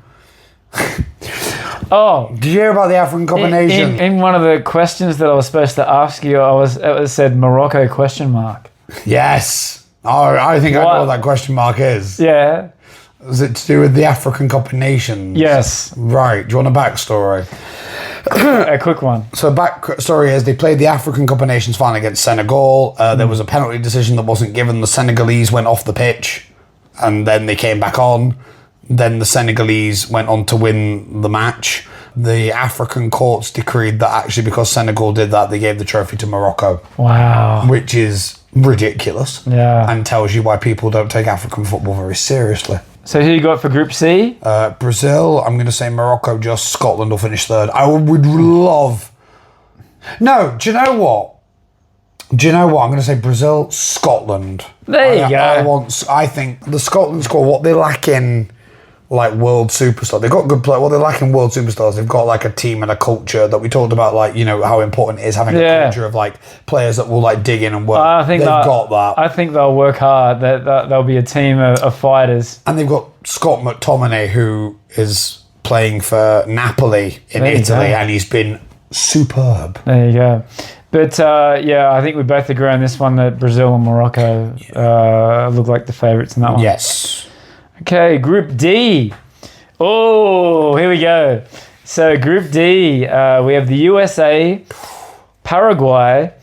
Did you hear about the African Cup of Nations? In one of the questions that I was supposed to ask you, it said Morocco ? Yes. I think I know what that question mark is. Yeah. Is it to do with the African Cup of Nations? Yes. Right. Do you want a backstory? A quick one. So backstory is they played the African Cup of Nations final against Senegal. There was a penalty decision that wasn't given. The Senegalese went off the pitch and then they came back on. Then the Senegalese went on to win the match. The African courts decreed that actually because Senegal did that, they gave the trophy to Morocco. Wow. Which is ridiculous. Yeah. And tells you why people don't take African football very seriously. So who you got for Group C? Brazil, I'm going to say Morocco, just Scotland will finish third. I would love... No, do you know what? I'm going to say Brazil, Scotland. There you go. I think the Scotland squad, what they lack in like world superstars, they've got good players. What they lack in world superstars, they've got like a team and a culture that we talked about, like, you know, how important it is having a culture of like players that will like dig in and work. They've got that. I think they'll work hard. They'll be a team of fighters. And they've got Scott McTominay, who is playing for Napoli in Italy, and he's been superb. There you go. But I think we both agree on this one that Brazil and Morocco look like the favourites in that one. Yes. Okay, Group D. Oh, here we go. So Group D, we have the USA, Paraguay,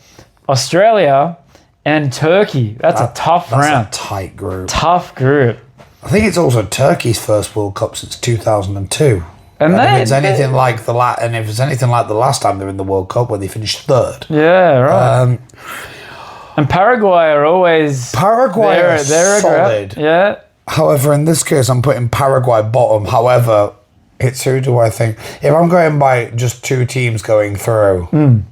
Australia, and Turkey. That's a tough round. That's a tight group. Tough group. I think it's also Turkey's first World Cup since 2002. And if it's anything like the last time they were in the World Cup where they finished third. Yeah, right. And Paraguay are always they're solid. Yeah. However, in this case, I'm putting Paraguay bottom. However, it's who do I think? If I'm going by just two teams going through, tell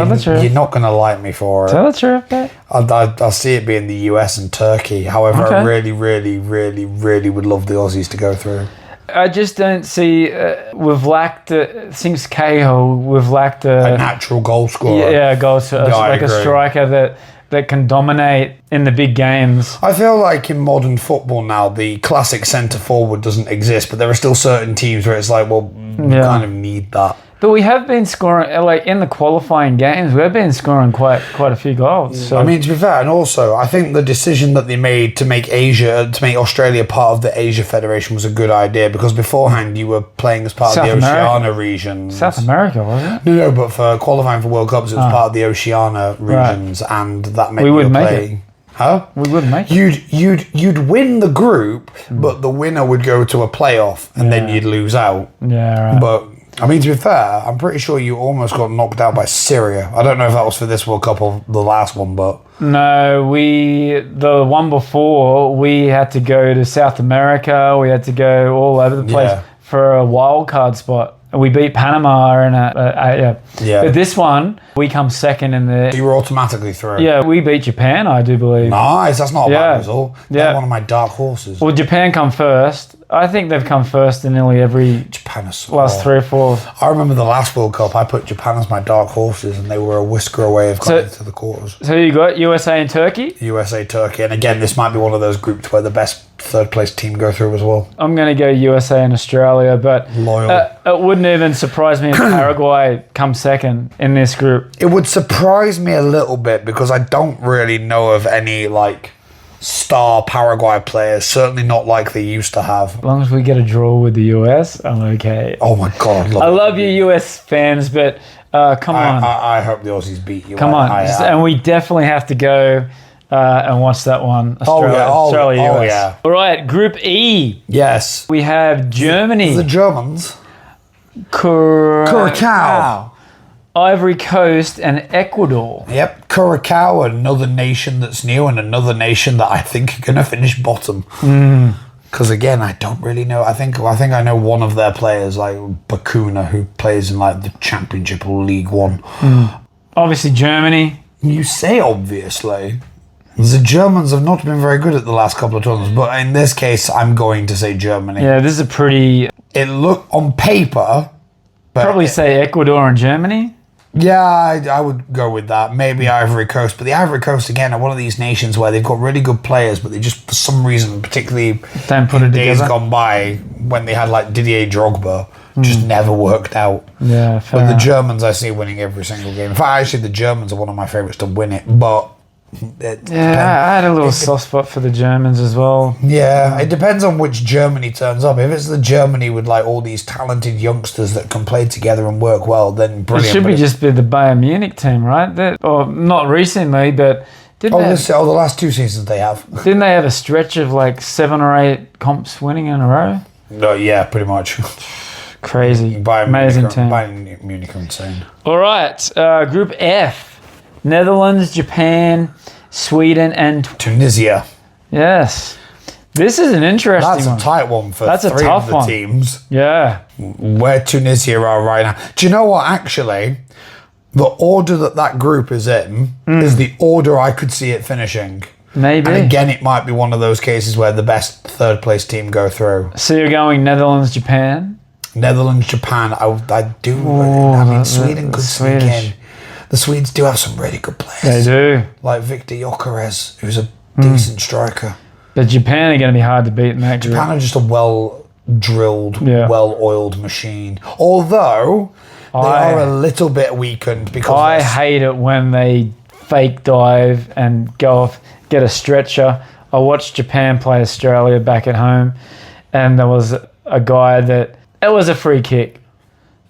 the truth. You're not going to like me for it. Tell the truth, okay? I see it being the US and Turkey. However, I really, really, really, really would love the Aussies to go through. I just don't see. We've lacked since Cahill. We've lacked a natural goal scorer. Yeah, goal scorer, like a striker that can dominate in the big games. I feel like in modern football now, the classic centre forward doesn't exist, but there are still certain teams where it's like, well, you kind of need that. But we have been scoring, like in the qualifying games, we've been scoring quite a few goals. So. I mean, to be fair, and also, I think the decision that they made to make Australia part of the Asia Federation was a good idea, because beforehand you were playing as part of the Oceania region. South America, wasn't it? No, but for qualifying for World Cups, it was part of the Oceania regions, and that meant we you would were make playing. It. Huh? We wouldn't make it. You'd win the group, but the winner would go to a playoff, and then you'd lose out. Yeah, right. But I mean, to be fair, I'm pretty sure you almost got knocked out by Syria. I don't know if that was for this World Cup or the last one, but no, the one before we had to go to South America. We had to go all over the place for a wild card spot. We beat Panama in But this one, we come second in the... You were automatically through. Yeah, we beat Japan, I do believe. Nice, that's not a bad result. They're one of my dark horses. Well, Japan come first. I think they've come first in nearly every Japan is so last 3 or 4. I remember the last World Cup, I put Japan as my dark horses, and they were a whisker away of going to the quarters. So you got USA and Turkey? USA, Turkey. And again, this might be one of those groups where the best third place team go through as well. I'm going to go USA and Australia, but it wouldn't even surprise me if Paraguay come second in this group. It would surprise me a little bit, because I don't really know of any like star Paraguay players, certainly not like they used to have. As long as we get a draw with the US, I'm okay. Oh my God. I love you US fans, but come on. I hope the Aussies beat you. Come on. And we definitely have to go and watch that one. Australia, US. Yeah. All right, Group E. Yes. We have Germany. The Germans. Curacao. Ivory Coast and Ecuador. Yep, Curacao, another nation that's new and another nation that I think are going to finish bottom. Because again, I don't really know. I think I know one of their players, like Bakuna, who plays in like the Championship or League One. Obviously, Germany. You say obviously. The Germans have not been very good at the last couple of tournaments, but in this case, I'm going to say Germany. Yeah, this is a pretty... It looked on paper... Probably say Ecuador and Germany. Yeah, I would go with that. Maybe Ivory Coast. But the Ivory Coast, again, are one of these nations where they've got really good players, but they just, for some reason, particularly don't put it days together. gone by, when they had like Didier Drogba, just never worked out. Yeah, fair But the enough. Germans I see winning every single game. In fact, actually, the Germans are one of my favourites to win it. But I had a little soft spot for the Germans as well. Yeah, it depends on which Germany turns up. If it's the Germany with like all these talented youngsters that can play together and work well, then brilliant. It should be just be the Bayern Munich team, right? Or not recently, but the last 2 seasons they have. Didn't they have a stretch of like 7 or 8 comps winning in a row? No, yeah, pretty much. Crazy. Amazing team. Bayern Munich are insane. All right, Group F. Netherlands, Japan, Sweden, and Tunisia. Yes. This is an interesting one. That's a tight one for That's three a tough of the one. teams. Yeah. Where Tunisia are right now. Do you know what, actually? The order that group is in is the order I could see it finishing. Maybe. And again, it might be one of those cases where the best third place team go through. So you're going Netherlands, Japan? Netherlands, Japan. I do. Sweden could sneak in. The Swedes do have some really good players. They do. Like Victor Gyökeres, who's a decent striker. But Japan are going to be hard to beat in that group. Japan are just a well-drilled, well-oiled machine. Although, they are a little bit weakened because... I hate it when they fake dive and go off, get a stretcher. I watched Japan play Australia back at home, and there was a guy that... It was a free kick.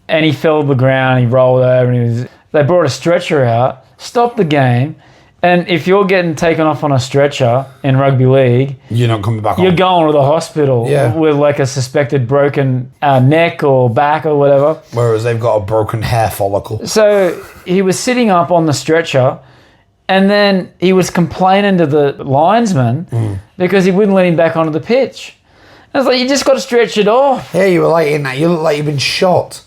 And he fell to the ground, he rolled over, and they brought a stretcher out, stopped the game, and if you're getting taken off on a stretcher in rugby league, you're not coming back. You're going to the hospital with like a suspected broken neck or back or whatever. Whereas they've got a broken hair follicle. So he was sitting up on the stretcher, and then he was complaining to the linesman because he wouldn't let him back onto the pitch. I was like, you just got to stretch it off. Yeah, you were like in that. You look like you've been shot.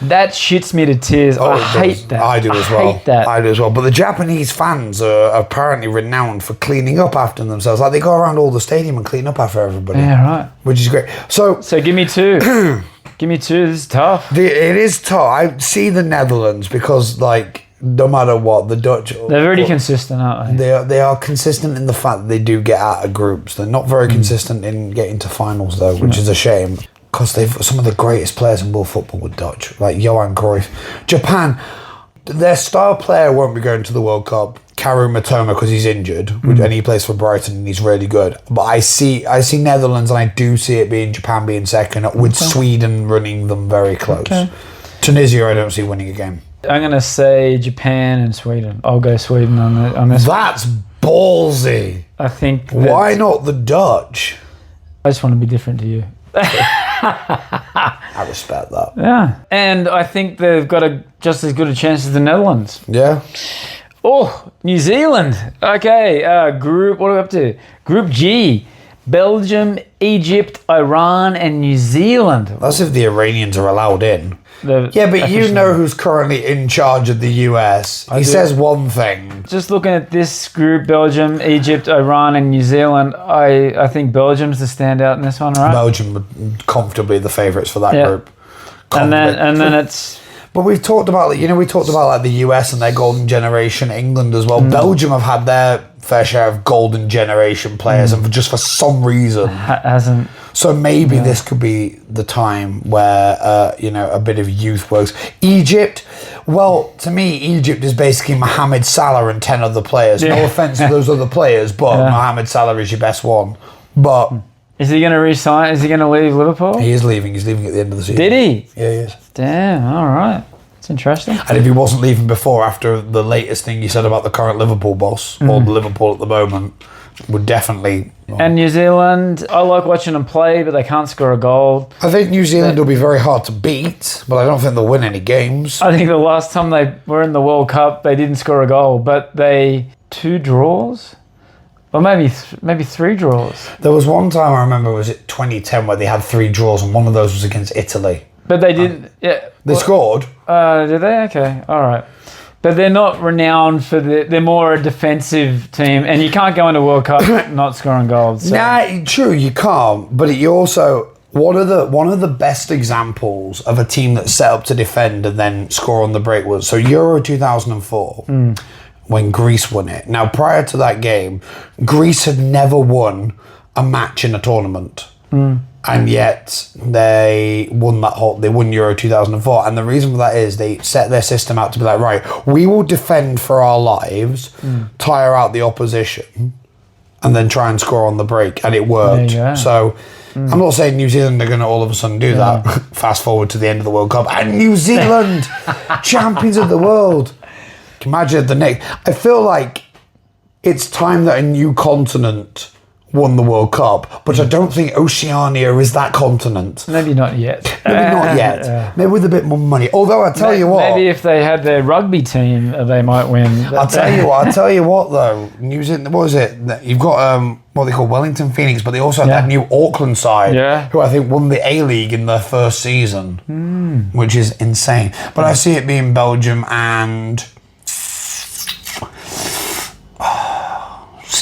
That shits me to tears. I hate that. I do as well. Hate that. I do as well. But the Japanese fans are apparently renowned for cleaning up after themselves. Like they go around all the stadium and clean up after everybody. Yeah, right. Which is great. So give me 2. Give me 2. This is tough. It is tough. I see the Netherlands because, like, no matter what, the Dutch... They're very consistent, aren't they? They are consistent in the fact that they do get out of groups. They're not very consistent in getting to finals, though, which is a shame. Because they've some of the greatest players in world football were Dutch, like Johan Cruyff. Japan, their star player won't be going to the World Cup. Karu Matoma, because he's injured, and he plays for Brighton and he's really good. But I see Netherlands, and I do see it being Japan being second, with Sweden running them very close. Okay. Tunisia, I don't see winning a game. I'm going to say Japan and Sweden. I'll go Sweden on this. That's ballsy. I think. Why not the Dutch? I just want to be different to you. I respect that. Yeah. And I think they've got just as good a chance as the Netherlands. Yeah. Oh, New Zealand. Okay. Group, what are we up to? Group G. Belgium, Egypt, Iran, and New Zealand. That's if the Iranians are allowed in. Yeah, but you know who's currently in charge of the US. He says one thing. Just looking at this group, Belgium, Egypt, Iran, and New Zealand, I think Belgium's the standout in this one, right? Belgium are comfortably the favourites for that group. And then it's... But we've talked about, like the US and their golden generation, England as well. Belgium have had their fair share of golden generation players, and just for some reason hasn't. So maybe this could be the time where a bit of youth works. Egypt, well, to me, Egypt is basically Mohamed Salah and 10 other players. No offence to those other players, but Mohamed Salah is your best one. But is he going to resign? Is he going to leave Liverpool? He is leaving. He's leaving at the end of the season. Did he? Yeah, he is. Damn. All right. It's interesting. And if he wasn't leaving before, after the latest thing he said about the current Liverpool boss, or the Liverpool at the moment, would definitely... And New Zealand, I like watching them play, but they can't score a goal. I think New Zealand will be very hard to beat, but I don't think they'll win any games. I think the last time they were in the World Cup, they didn't score a goal, but 2 draws? Or maybe 3 draws. There was one time I remember, was it 2010, where they had 3 draws, and one of those was against Italy. But they didn't... They scored. Did they? Okay, all right. But they're not renowned for they're more a defensive team, and you can't go into World Cup not scoring goals. So. Nah, true, you can't. But you also... One of the best examples of a team that's set up to defend and then score on the break was... So Euro 2004... when Greece won it. Now, prior to that game, Greece had never won a match in a tournament. And yet they won they won Euro 2004. And the reason for that is they set their system out to be like, right, we will defend for our lives, tire out the opposition, and then try and score on the break. And it worked. So I'm not saying New Zealand are going to all of a sudden do that. Fast forward to the end of the World Cup. And New Zealand, champions of the world. Imagine the next. I feel like it's time that a new continent won the World Cup, but I don't think Oceania is that continent. Maybe not yet. Maybe not yet. Maybe with a bit more money. Although I tell you what, maybe if they had their rugby team, they might win. I'll tell you what though. New Zealand, what is it? You've got what they call Wellington Phoenix, but they also have that new Auckland side, who I think won the A-League in their first season, which is insane. But I see it being Belgium and.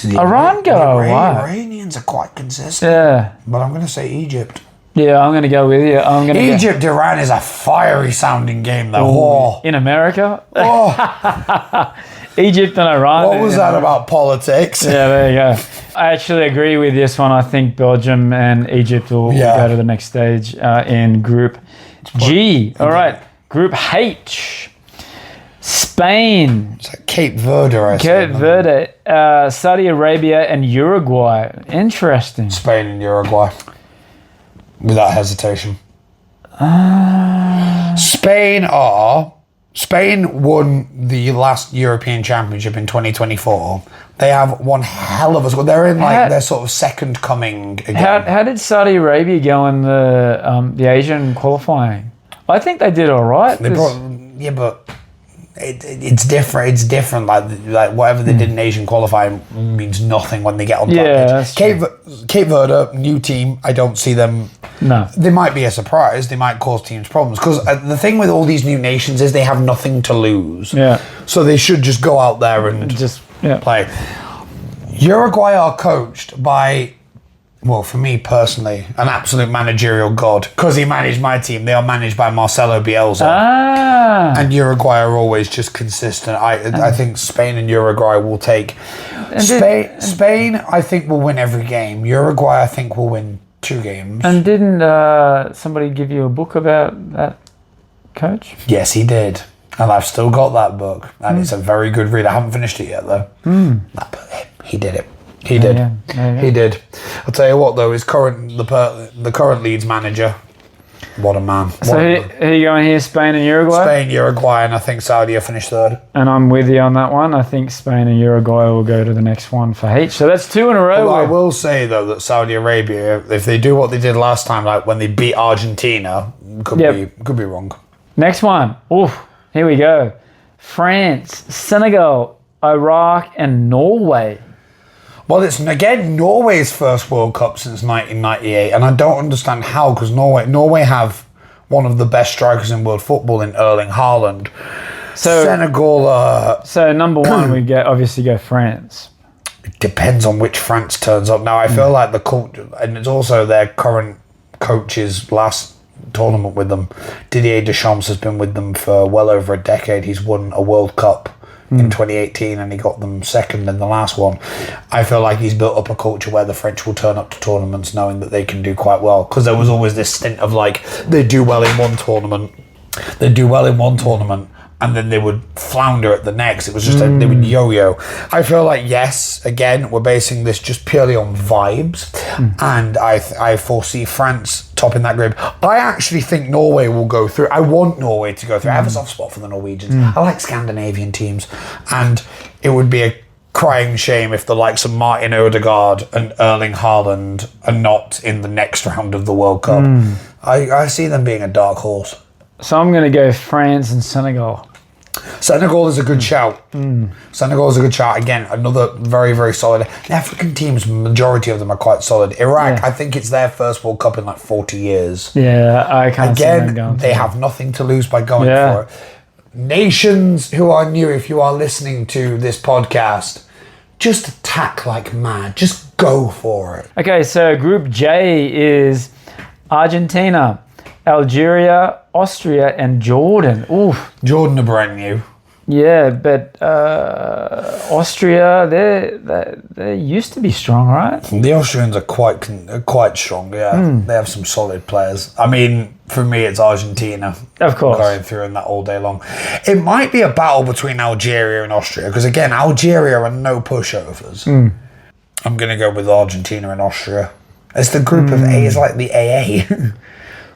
The Iranians are quite consistent. Yeah. But I'm going to say Egypt. Yeah, I'm going to go with you. Egypt-Iran is a fiery sounding game, though. In America? Egypt and Iran. What was that about politics? Yeah, there you go. I actually agree with this one. I think Belgium and Egypt will go to the next stage in Group G. All right. Group H. Spain. It's like Cape Verde, Cape Verde, Saudi Arabia and Uruguay. Interesting. Spain and Uruguay. Without hesitation. Spain won the last European Championship in 2024. They have one hell of a squad. They're in their sort of second coming again. How did Saudi Arabia go in the Asian qualifying? I think they did all right. But it's different. It's different. Like whatever they did in Asian qualifying means nothing when they get on that pitch. Cape Verde, new team. I don't see them. No, they might be a surprise. They might cause teams problems because the thing with all these new nations is they have nothing to lose. Yeah. So they should just go out there and just play. Uruguay are coached by. Well, for me personally, an absolute managerial god. Because he managed my team, they are managed by Marcelo Bielsa. And Uruguay are always just consistent. I think Spain and Uruguay will take... Spain, I think, will win every game. Uruguay, I think, will win 2 games. And didn't somebody give you a book about that coach? Yes, he did. And I've still got that book. And it's a very good read. I haven't finished it yet, though. He did it. He did. He did. I'll tell you what, though, the current Leeds manager, what a man. So who are you going here, Spain and Uruguay? Spain, Uruguay, and I think Saudi will finish third. And I'm with you on that one. I think Spain and Uruguay will go to the next one for H. So that's 2 in a row. Well, I will say, though, that Saudi Arabia, if they do what they did last time, like when they beat Argentina, could be wrong. Next one. Oof, here we go. France, Senegal, Iraq, and Norway. Well, it's, again, Norway's first World Cup since 1998, and I don't understand how, because Norway have one of the best strikers in world football in Erling Haaland. So Senegal... so number one, we obviously go France. It depends on which France turns up. Now, I feel like the culture, and it's also their current coach's last tournament with them. Didier Deschamps has been with them for well over a decade. He's won a World Cup in 2018 and he got them second in the last one. I feel like he's built up a culture where the French will turn up to tournaments knowing that they can do quite well, because there was always this stint of like they do well in one tournament and then they would flounder at the next. It was just like they would yo-yo. I feel like, yes, again, we're basing this just purely on vibes, and I foresee France topping that group. I actually think Norway will go through. I want Norway to go through. I have a soft spot for the Norwegians. I like Scandinavian teams, and it would be a crying shame if the likes of Martin Odegaard and Erling Haaland are not in the next round of the World Cup. I see them being a dark horse. So I'm going to go France and Senegal. Senegal is a good shout. Senegal is a good shout. Again, another very, very solid. The African teams, majority of them are quite solid. Iraq, I think it's their first World Cup in like 40 years. Yeah, I can't see them going. Again, they have nothing to lose by going for it. Nations who are new, if you are listening to this podcast, just attack like mad. Just go for it. Okay, so Group J is Argentina, Algeria, Austria, and Jordan. Oof. Jordan are brand new. Yeah, but Austria, they used to be strong, right? The Austrians are quite strong, yeah. They have some solid players. I mean, for me, it's Argentina. Of course. Going through in that all day long. It might be a battle between Algeria and Austria, because again, Algeria are no pushovers. I'm going to go with Argentina and Austria. It's the group of A, it's like the AA.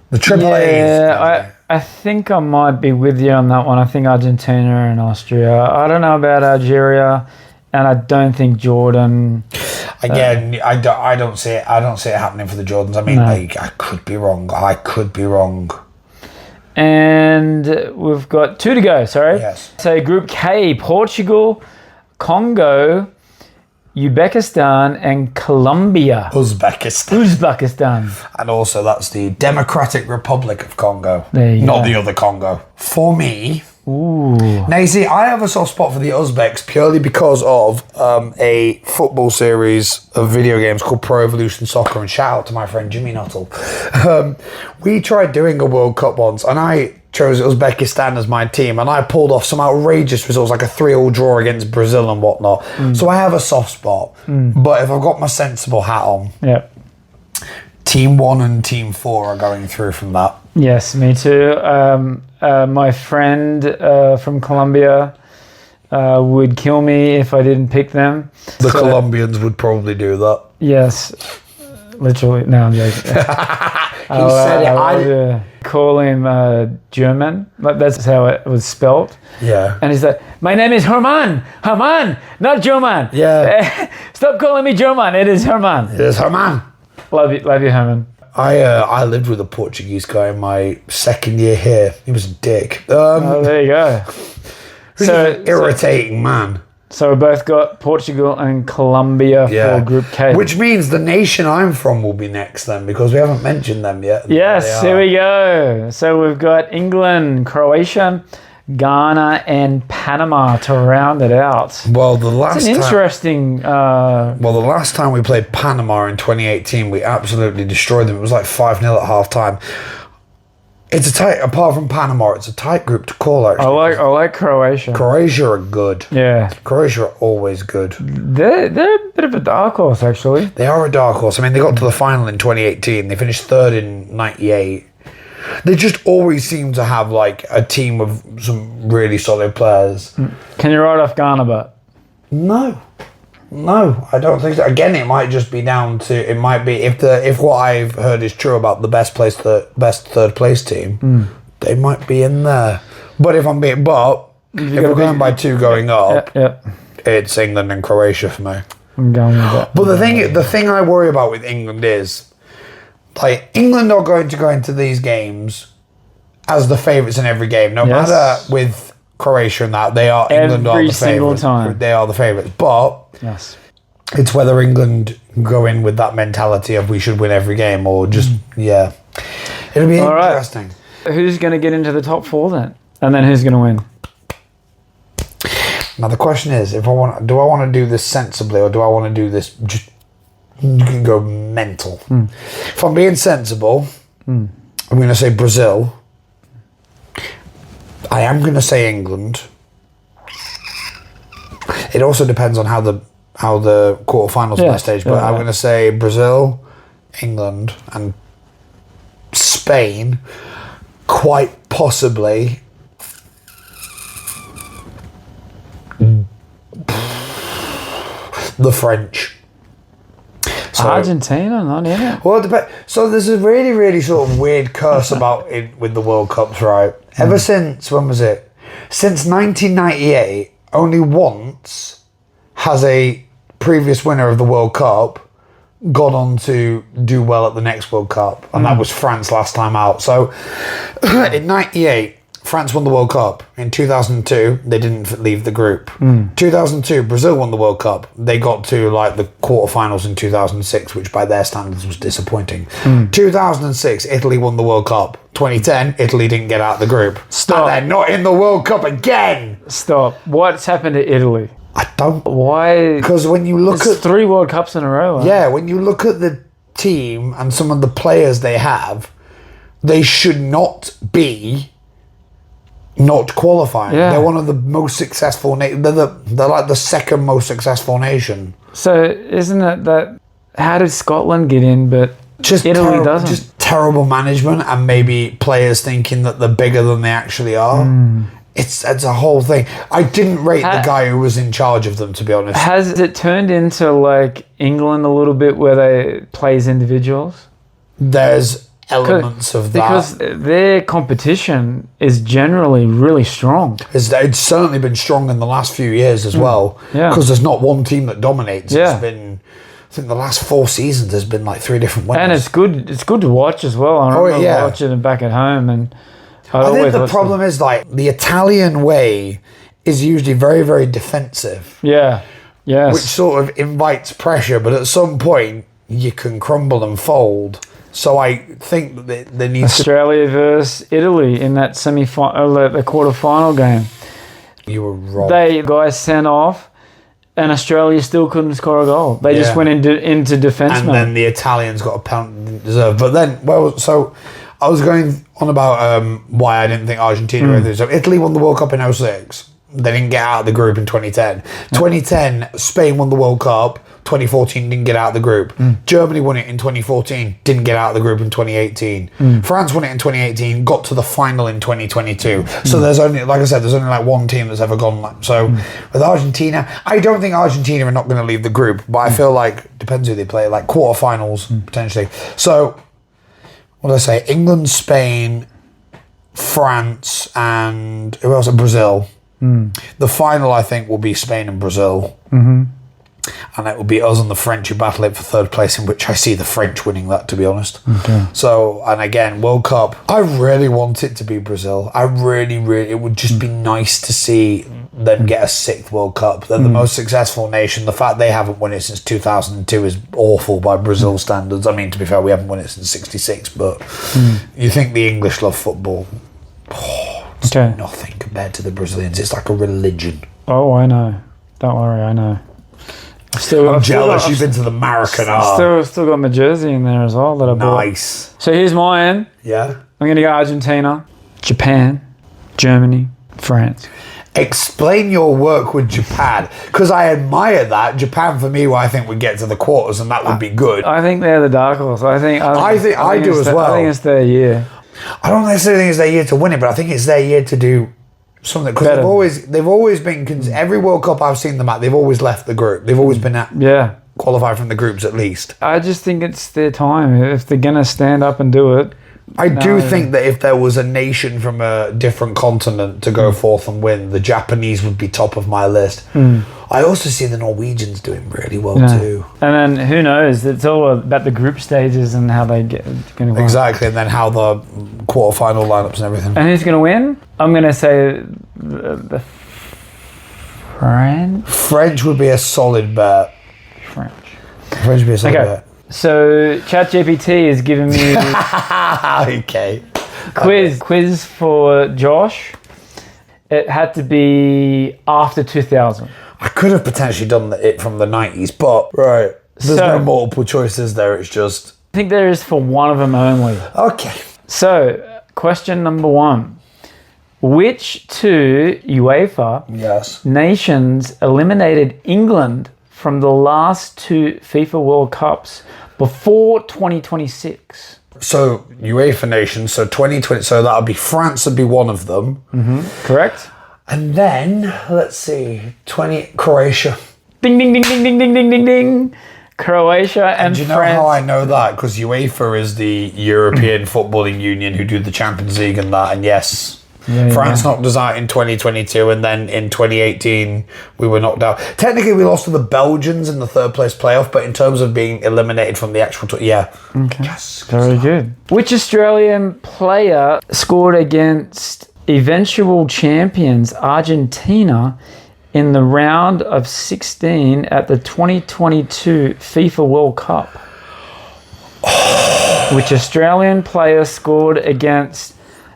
The triple A's. Yeah, I think I might be with you on that one. I think Argentina and Austria. I don't know about Algeria, and I don't think Jordan. Again, I don't see it. I don't see it happening for the Jordans. I mean, I could be wrong. And we've got 2 to go. Sorry. Yes. So Group K: Portugal, Congo, Uzbekistan, and Colombia. Uzbekistan. And also, that's the Democratic Republic of Congo. There you Not go. the other Congo. For me. Ooh. Now, you see, I have a soft spot for the Uzbeks purely because of a football series of video games called Pro Evolution Soccer, and shout out to my friend Jimmy Nuttall. We tried doing a World Cup once, and I chose Uzbekistan as my team, and I pulled off some outrageous results, like a 3-3 draw against Brazil and whatnot. So I have a soft spot. But if I've got my sensible hat on, Team 1 and Team 4 are going through from that. Yes, me too. My friend from Colombia would kill me if I didn't pick them. The Colombians would probably do that. Yes, literally. No, I'm joking. He said it. Call him German. Like, that's how it was spelt. Yeah. And he's like, my name is Herman, not German. Yeah. Stop calling me German. It is Herman. It is Herman. Love you, Herman. I lived with a Portuguese guy in my second year here. He was a dick. There you go. He's an irritating man. So we both got Portugal and Colombia for Group K. Which means the nation I'm from will be next then, because we haven't mentioned them yet. Yes, here we go. So we've got England, Croatia, Ghana, and Panama to round it out. Well, the last It's an interesting... the last time we played Panama in 2018, we absolutely destroyed them. It was like 5-0 at half-time. It's a tight... Apart from Panama, it's a tight group to call, actually. I like Croatia. Croatia are good. Yeah. Croatia are always good. They're a bit of a dark horse, actually. They are a dark horse. I mean, they got to the final in 2018. They finished 3rd in 98. They just always seem to have, like, a team of some really solid players. Can you write off Ghana, but? No, I don't think so. Again, it might just be down to, it might be, if what I've heard is true about the best third place team, they might be in there. But if we're going by 2 going up, it's England and Croatia for me. I'm going with that. But the thing I worry about with England is, like, England are going to go into these games as the favourites in every game, no matter with Croatia and that. They are England are the favourites. They are the favourites, but it's whether England go in with that mentality of we should win every game, or just it'll be interesting. Right. Who's going to get into the top 4 then, and then who's going to win? Now the question is, do I want to do this sensibly, or do I want to do this just? You can go mental. If I'm being sensible, I'm going to say Brazil. I am going to say England. It also depends on how the quarterfinals play stage, but I'm going to say Brazil, England, and Spain. Quite possibly the French. So, Argentina, not in it. Well, so there's a really, really sort of weird curse about it with the World Cups, right? Ever since, when was it? Since 1998, only once has a previous winner of the World Cup gone on to do well at the next World Cup, and that was France last time out. So in 98, France won the World Cup. In 2002, they didn't leave the group. 2002, Brazil won the World Cup. They got to like the quarterfinals in 2006, which by their standards was disappointing. 2006, Italy won the World Cup. 2010, Italy didn't get out of the group. Stop. And they're not in the World Cup again. Stop. What's happened to Italy? I don't. Why? Because when you look at 3 World Cups in a row. Yeah, when you look at the team and some of the players they have, they should not be not qualifying. Yeah. They're one of the most successful. They're like the second most successful nation. So isn't it that? How did Scotland get in, but Italy doesn't? Just terrible management and maybe players thinking that they're bigger than they actually are. It's a whole thing. I didn't rate the guy who was in charge of them, to be honest. Has it turned into like England a little bit where they play as individuals? There's elements of that. Because their competition is generally really strong. It's certainly been strong in the last few years as well. Yeah. Because there's not one team that dominates. Yeah. It's been, I think the last 4 seasons there's been like 3 different winners. And it's good to watch as well. I remember watching it back at home, and I think the problem is like the Italian way is usually very, very defensive. Yeah. Yes. Which sort of invites pressure, but at some point you can crumble and fold. So I think that there needs Australia versus Italy in that semi-final, the quarter-final game. You were wrong. They guys sent off, and Australia still couldn't score a goal. They just went into defence mode. And then the Italians got a penalty deserved. But then, so I was going on about why I didn't think Argentina were through. So Italy won the World Cup in 2006. They didn't get out of the group in 2010. 2010, Spain won the World Cup. 2014 didn't get out of the group. Germany won it in 2014, didn't get out of the group in 2018. France won it in 2018, got to the final in 2022. So there's only, like I said, there's only like one team that's ever gone. So with Argentina, I don't think Argentina are not going to leave the group, but I feel like, depends who they play, like quarterfinals potentially. So what did I say? England, Spain, France, and who else? Brazil. The final, I think, will be Spain and Brazil. And it will be us and the French who battle it for third place, in which I see the French winning that, to be honest. So, and again, World Cup, I really want it to be Brazil. I really, it would just be nice to see them get a 6th World Cup. They're the most successful nation. The fact they haven't won it since 2002 is awful by Brazil standards. I mean, to be fair, we haven't won it since 66, but you think the English love football. It's nothing compared to the Brazilians. It's like a religion. Oh, I know. Don't worry, I know. I'm jealous. You've been to the Maracanã. Still got my jersey in there as well that I bought. Nice. So here's mine. Yeah. I'm going to go Argentina, Japan, Germany, France. Explain your work with Japan, because I admire that. Japan, for me, I think would get to the quarters, and that would be good. I think they're the dark horse. I think I do as well. I think it's their year. I don't necessarily think it's their year to win it, but I think it's their year to do something, because they've always been every World Cup I've seen them at, they've always left the group. They've always been at qualified from the groups at least. I just think it's their time. If they're gonna stand up and do it, I do think that if there was a nation from a different continent to go forth and win, the Japanese would be top of my list. I also see the Norwegians doing really well too. And then who knows? It's all about the group stages and how they get going to win. Exactly, and then how the quarterfinal lineups and everything. And who's going to win? I'm going to say the French. French would be a solid bet. French would be a solid bet. So ChatGPT is giving me quiz for Josh. It had to be after 2000. I could have potentially done it from the 90s, but there's no multiple choices there. It's just, I think there is for one of them only. Okay. So question number 1: which 2 UEFA nations eliminated England from the last 2 FIFA World Cups before 2026? So UEFA nations, so 2020, so that would be France would be one of them. Correct. And then, let's see, Croatia. Ding, ding, ding, ding, ding, ding, ding, ding, ding. Croatia and do you know France. how I know that? Because UEFA is the European Footballing Union who do the Champions League and that, and France knocked us out in 2022, and then in 2018 we were knocked out. Technically we lost to the Belgians in the 3rd place playoff, but in terms of being eliminated from the actual Okay. Yes. Very good. Which Australian player scored against eventual champions Argentina in the round of 16 at the 2022 FIFA World Cup? Which Australian player scored against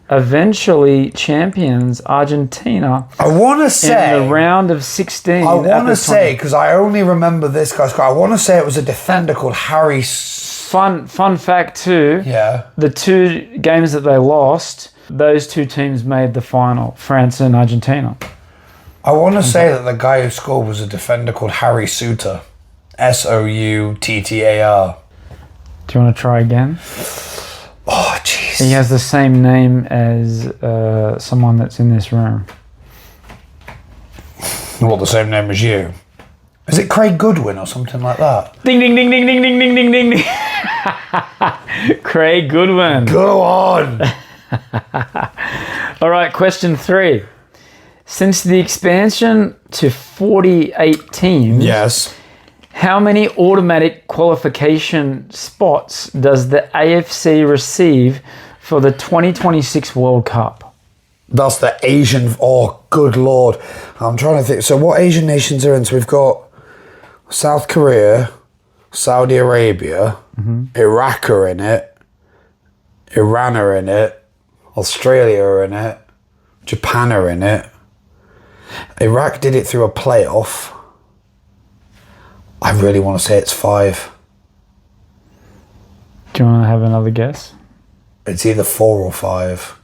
eventually champions Argentina? I want to say in the round of 16. I want to say, because I only remember this guy's score. I want to say it was a defender called Harry. Fun fact too. Yeah. The 2 games that they lost, those two teams made the final, France and Argentina. I want to say that the guy who scored was a defender called Harry Souttar. Souttar. Do you want to try again? Oh, jeez. He has the same name as someone that's in this room. What, the same name as you? Is it Craig Goodwin or something like that? Ding, ding, ding, ding, ding, ding, ding, ding, ding, ding. Craig Goodwin. Go on. All right, question 3. Since the expansion to 48 teams, Yes. how many automatic qualification spots does the AFC receive for the 2026 World Cup? That's the Asian... Oh, good Lord. I'm trying to think. So what Asian nations are in? So we've got South Korea, Saudi Arabia, Iraq are in it, Iran are in it, Australia are in it, Japan are in it. Iraq did it through a playoff. I really want to say it's 5. Do you want to have another guess? It's either 4 or 5.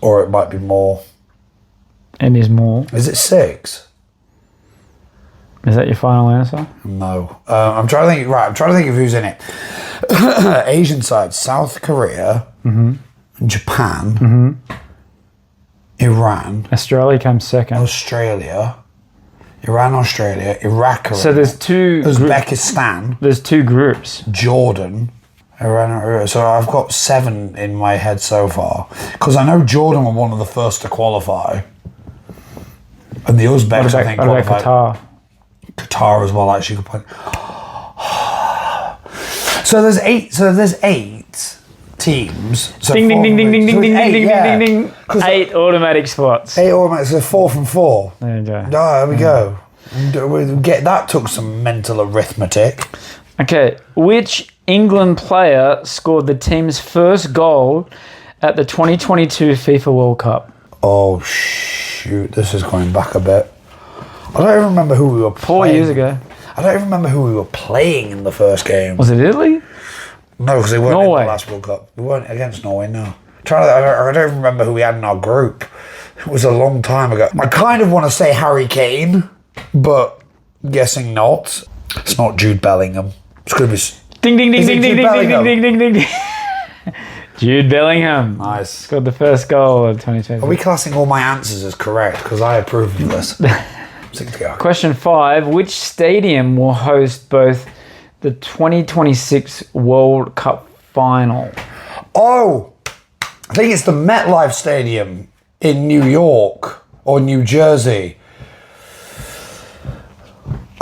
Or it might be more. It is more. Is it 6? Is that your final answer? No. I'm trying to think. Right, I'm trying to think of who's in it. Asian side: South Korea, Japan, Iran, Australia comes second. Australia, Iran, Australia, Iraq. So there's two. Uzbekistan. There's 2 groups. Jordan. Iran. So I've got 7 in my head so far because I know Jordan were one of the first to qualify, and the Uzbeks I think What about qualified. Qatar? Qatar as well, actually. Good point. So there's 8. So there's 8 teams. So Ding, ding, ding, ding, ding, ding, ding, ding, ding, yeah. ding, ding, ding. 8 automatic spots. 8 automatic. So 4 from 4. There you go. Oh, there we go. And that took some mental arithmetic. Okay, which England player scored the team's first goal at the 2022 FIFA World Cup? Oh shoot! This is going back a bit. I don't even remember who we were playing. 4 years ago. I don't even remember who we were playing in the first game. Was it Italy? No, because they weren't Norway. in the last World Cup. We weren't against Norway, no. I don't even remember who we had in our group. It was a long time ago. I kind of want to say Harry Kane, but guessing not. It's not Jude Bellingham. It's going to be... Ding, ding, ding, Is it ding, ding, Jude ding, ding, Bellingham? ding, ding, ding, ding. Jude Bellingham. Nice. Scored the first goal of 2020. Are we classing all my answers as correct? Because I approve of this. 6 to go. Question 5. Which stadium will host both the 2026 World Cup final? Oh! I think it's the MetLife Stadium in New York or New Jersey.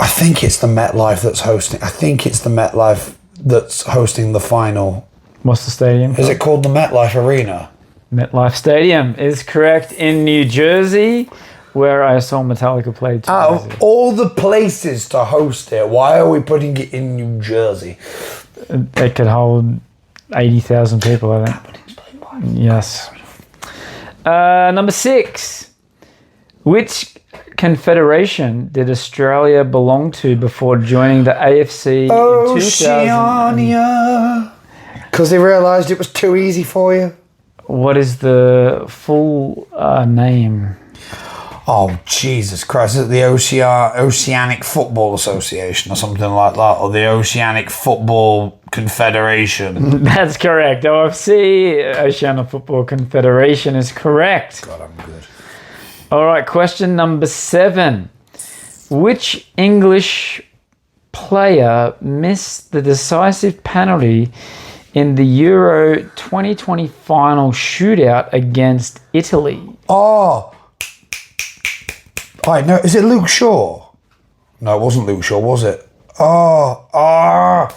I think it's the MetLife that's hosting. I think it's the MetLife that's hosting the final. What's the stadium? Is it called the MetLife Arena? MetLife Stadium is correct, in New Jersey, where I saw Metallica play 2 Out years of ago. all the places to host it, why are we putting it in New Jersey? It could hold 80,000 people, I think. Yes. Number 6. Which confederation did Australia belong to before joining the AFC in 2000? Oceania. Because they realised it was too easy for you. What is the full name? Oh, Jesus Christ. Is it the Oceanic Football Association or something like that? Or the Oceanic Football Confederation? That's correct. OFC, Oceania Football Confederation, is correct. God, I'm good. All right, question number 7. Which English player missed the decisive penalty in the Euro 2020 final shootout against Italy? Oh! I know. Is it Luke Shaw? No, it wasn't Luke Shaw, was it? Oh!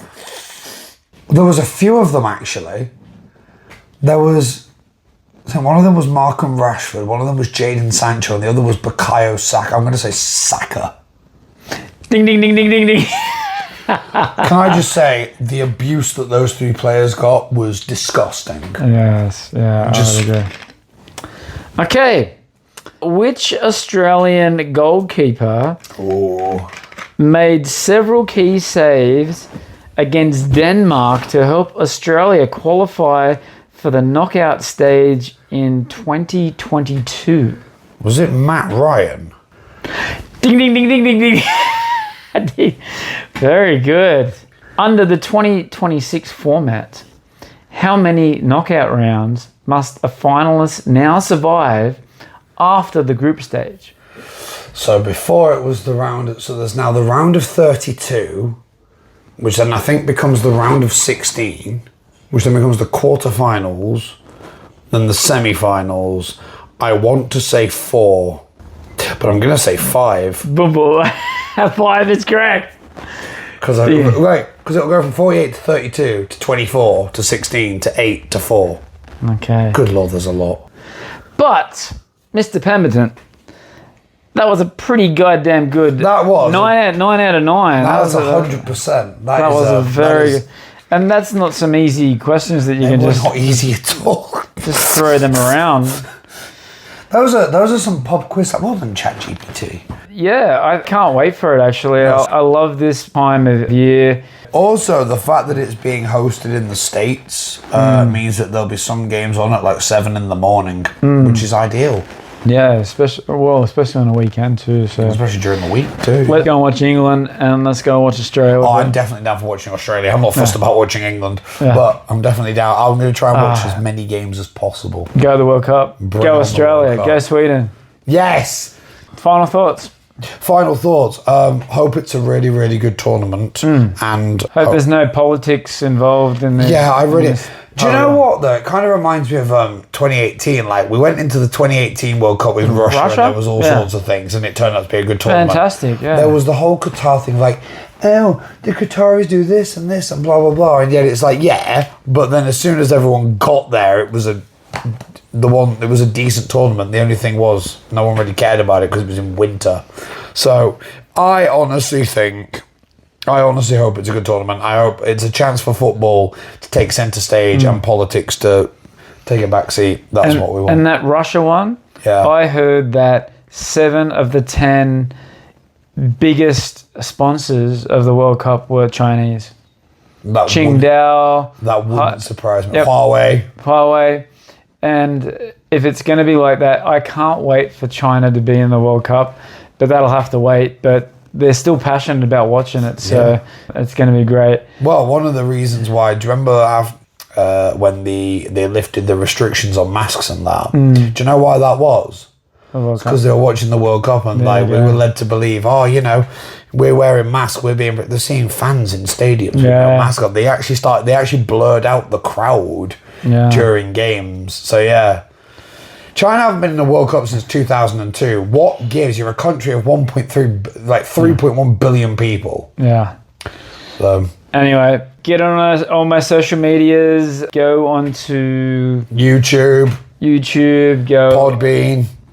There was a few of them, actually. There was... I think one of them was Markham Rashford, one of them was Jadon Sancho, and the other was Bukayo Saka. I'm going to say Saka. Ding, ding, ding, ding, ding, ding. Can I just say, the abuse that those 3 players got was disgusting. Yes, yeah, Just- I would agree. Okay. Which Australian goalkeeper made several key saves against Denmark to help Australia qualify for the knockout stage in 2022? Was it Matt Ryan? Ding, ding, ding, ding, ding, ding. Very good. Under the 2026 format, how many knockout rounds must a finalist now survive after the group stage? So before it was the round, so there's now the round of 32, which then I think becomes the round of 16, which then becomes the quarterfinals, then the semi-finals. I want to say 4, but I'm going to say 5. Boom, boom. 5 is correct. Because it'll go from 48 to 32 to 24 to 16 to 8 to 4. Okay. Good Lord, there's a lot. But, Mr. Pemberton, that was a pretty goddamn good. That was 9 out of 9. That was 100%. That was a very good. And that's not some easy questions that you can just not easy at all. Just throw them around. Those are some pop quiz more than ChatGPT. Yeah, I can't wait for it actually. I love this time of year. Also, the fact that it's being hosted in the States means that there'll be some games on at like 7 in the morning, which is ideal. Yeah, especially on a weekend too. So especially during the week too. Let's go and watch England and let's go and watch Australia. I'm definitely down for watching Australia. I'm not fussed about watching England, but I'm definitely down. I'm going to try and watch as many games as possible. Go the World Cup. Go Australia. Go Sweden. Yes. Final thoughts. Hope it's a really, really good tournament, and hope there's no politics involved in this. Yeah, I really. Do you know what though? It kind of reminds me of 2018. Like we went into the 2018 World Cup with Russia, and there was all sorts of things, and it turned out to be a good tournament. Fantastic. Yeah. There was the whole Qatar thing, like, oh, the Qataris do this and this and blah blah blah, and yet it's like, yeah, but then as soon as everyone got there, it was a decent tournament. The only thing was no one really cared about it because it was in winter. So I honestly hope it's a good tournament. I hope it's a chance for football to take centre stage and politics to take a back seat. That's what we want. And that Russia one, I heard that 7 of the 10 biggest sponsors of the World Cup were Chinese. Qingdao. That wouldn't surprise me. Yep. Huawei. And if it's going to be like that, I can't wait for China to be in the World Cup, but that'll have to wait. But they're still passionate about watching it, so it's going to be great. Well, one of the reasons why, do you remember when they lifted the restrictions on masks and that? Do you know why that was? Because they were watching the World Cup and we were led to believe, we're wearing masks, they're seeing fans in stadiums with no mask on. They actually blurred out the crowd during games. So China haven't been in the World Cup since 2002. What gives? You're a country of 3.1 billion people. Yeah. So anyway, get on all my social medias. Go onto YouTube. Go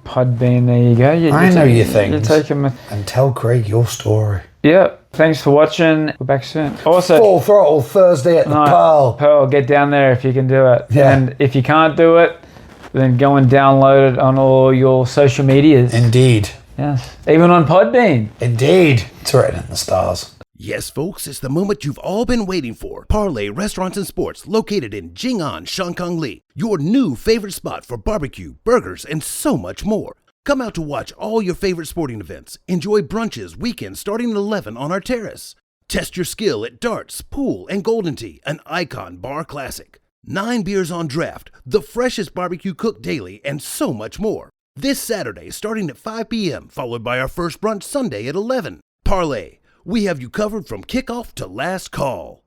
Podbean. There you go. I know your things. You take them and tell Craig your story. Yeah. Thanks for watching. We're back soon. Also, Full Throttle Thursday at the Pearl. Get down there if you can do it. Yeah. And if you can't do it, then go and download it on all your social medias. Indeed. Yes. Even on Podbean. Indeed. It's written in the stars. Yes, folks, it's the moment you've all been waiting for. Parlay Restaurants and Sports, located in Jing'an, Shangkang-li, your new favorite spot for barbecue, burgers, and so much more. Come out to watch all your favorite sporting events. Enjoy brunches weekends starting at 11 on our terrace. Test your skill at darts, pool, and Golden Tee, an icon bar classic. 9 beers on draft, the freshest barbecue cooked daily, and so much more. This Saturday starting at 5 p.m., followed by our first brunch Sunday at 11. Parlay. We have you covered from kickoff to last call.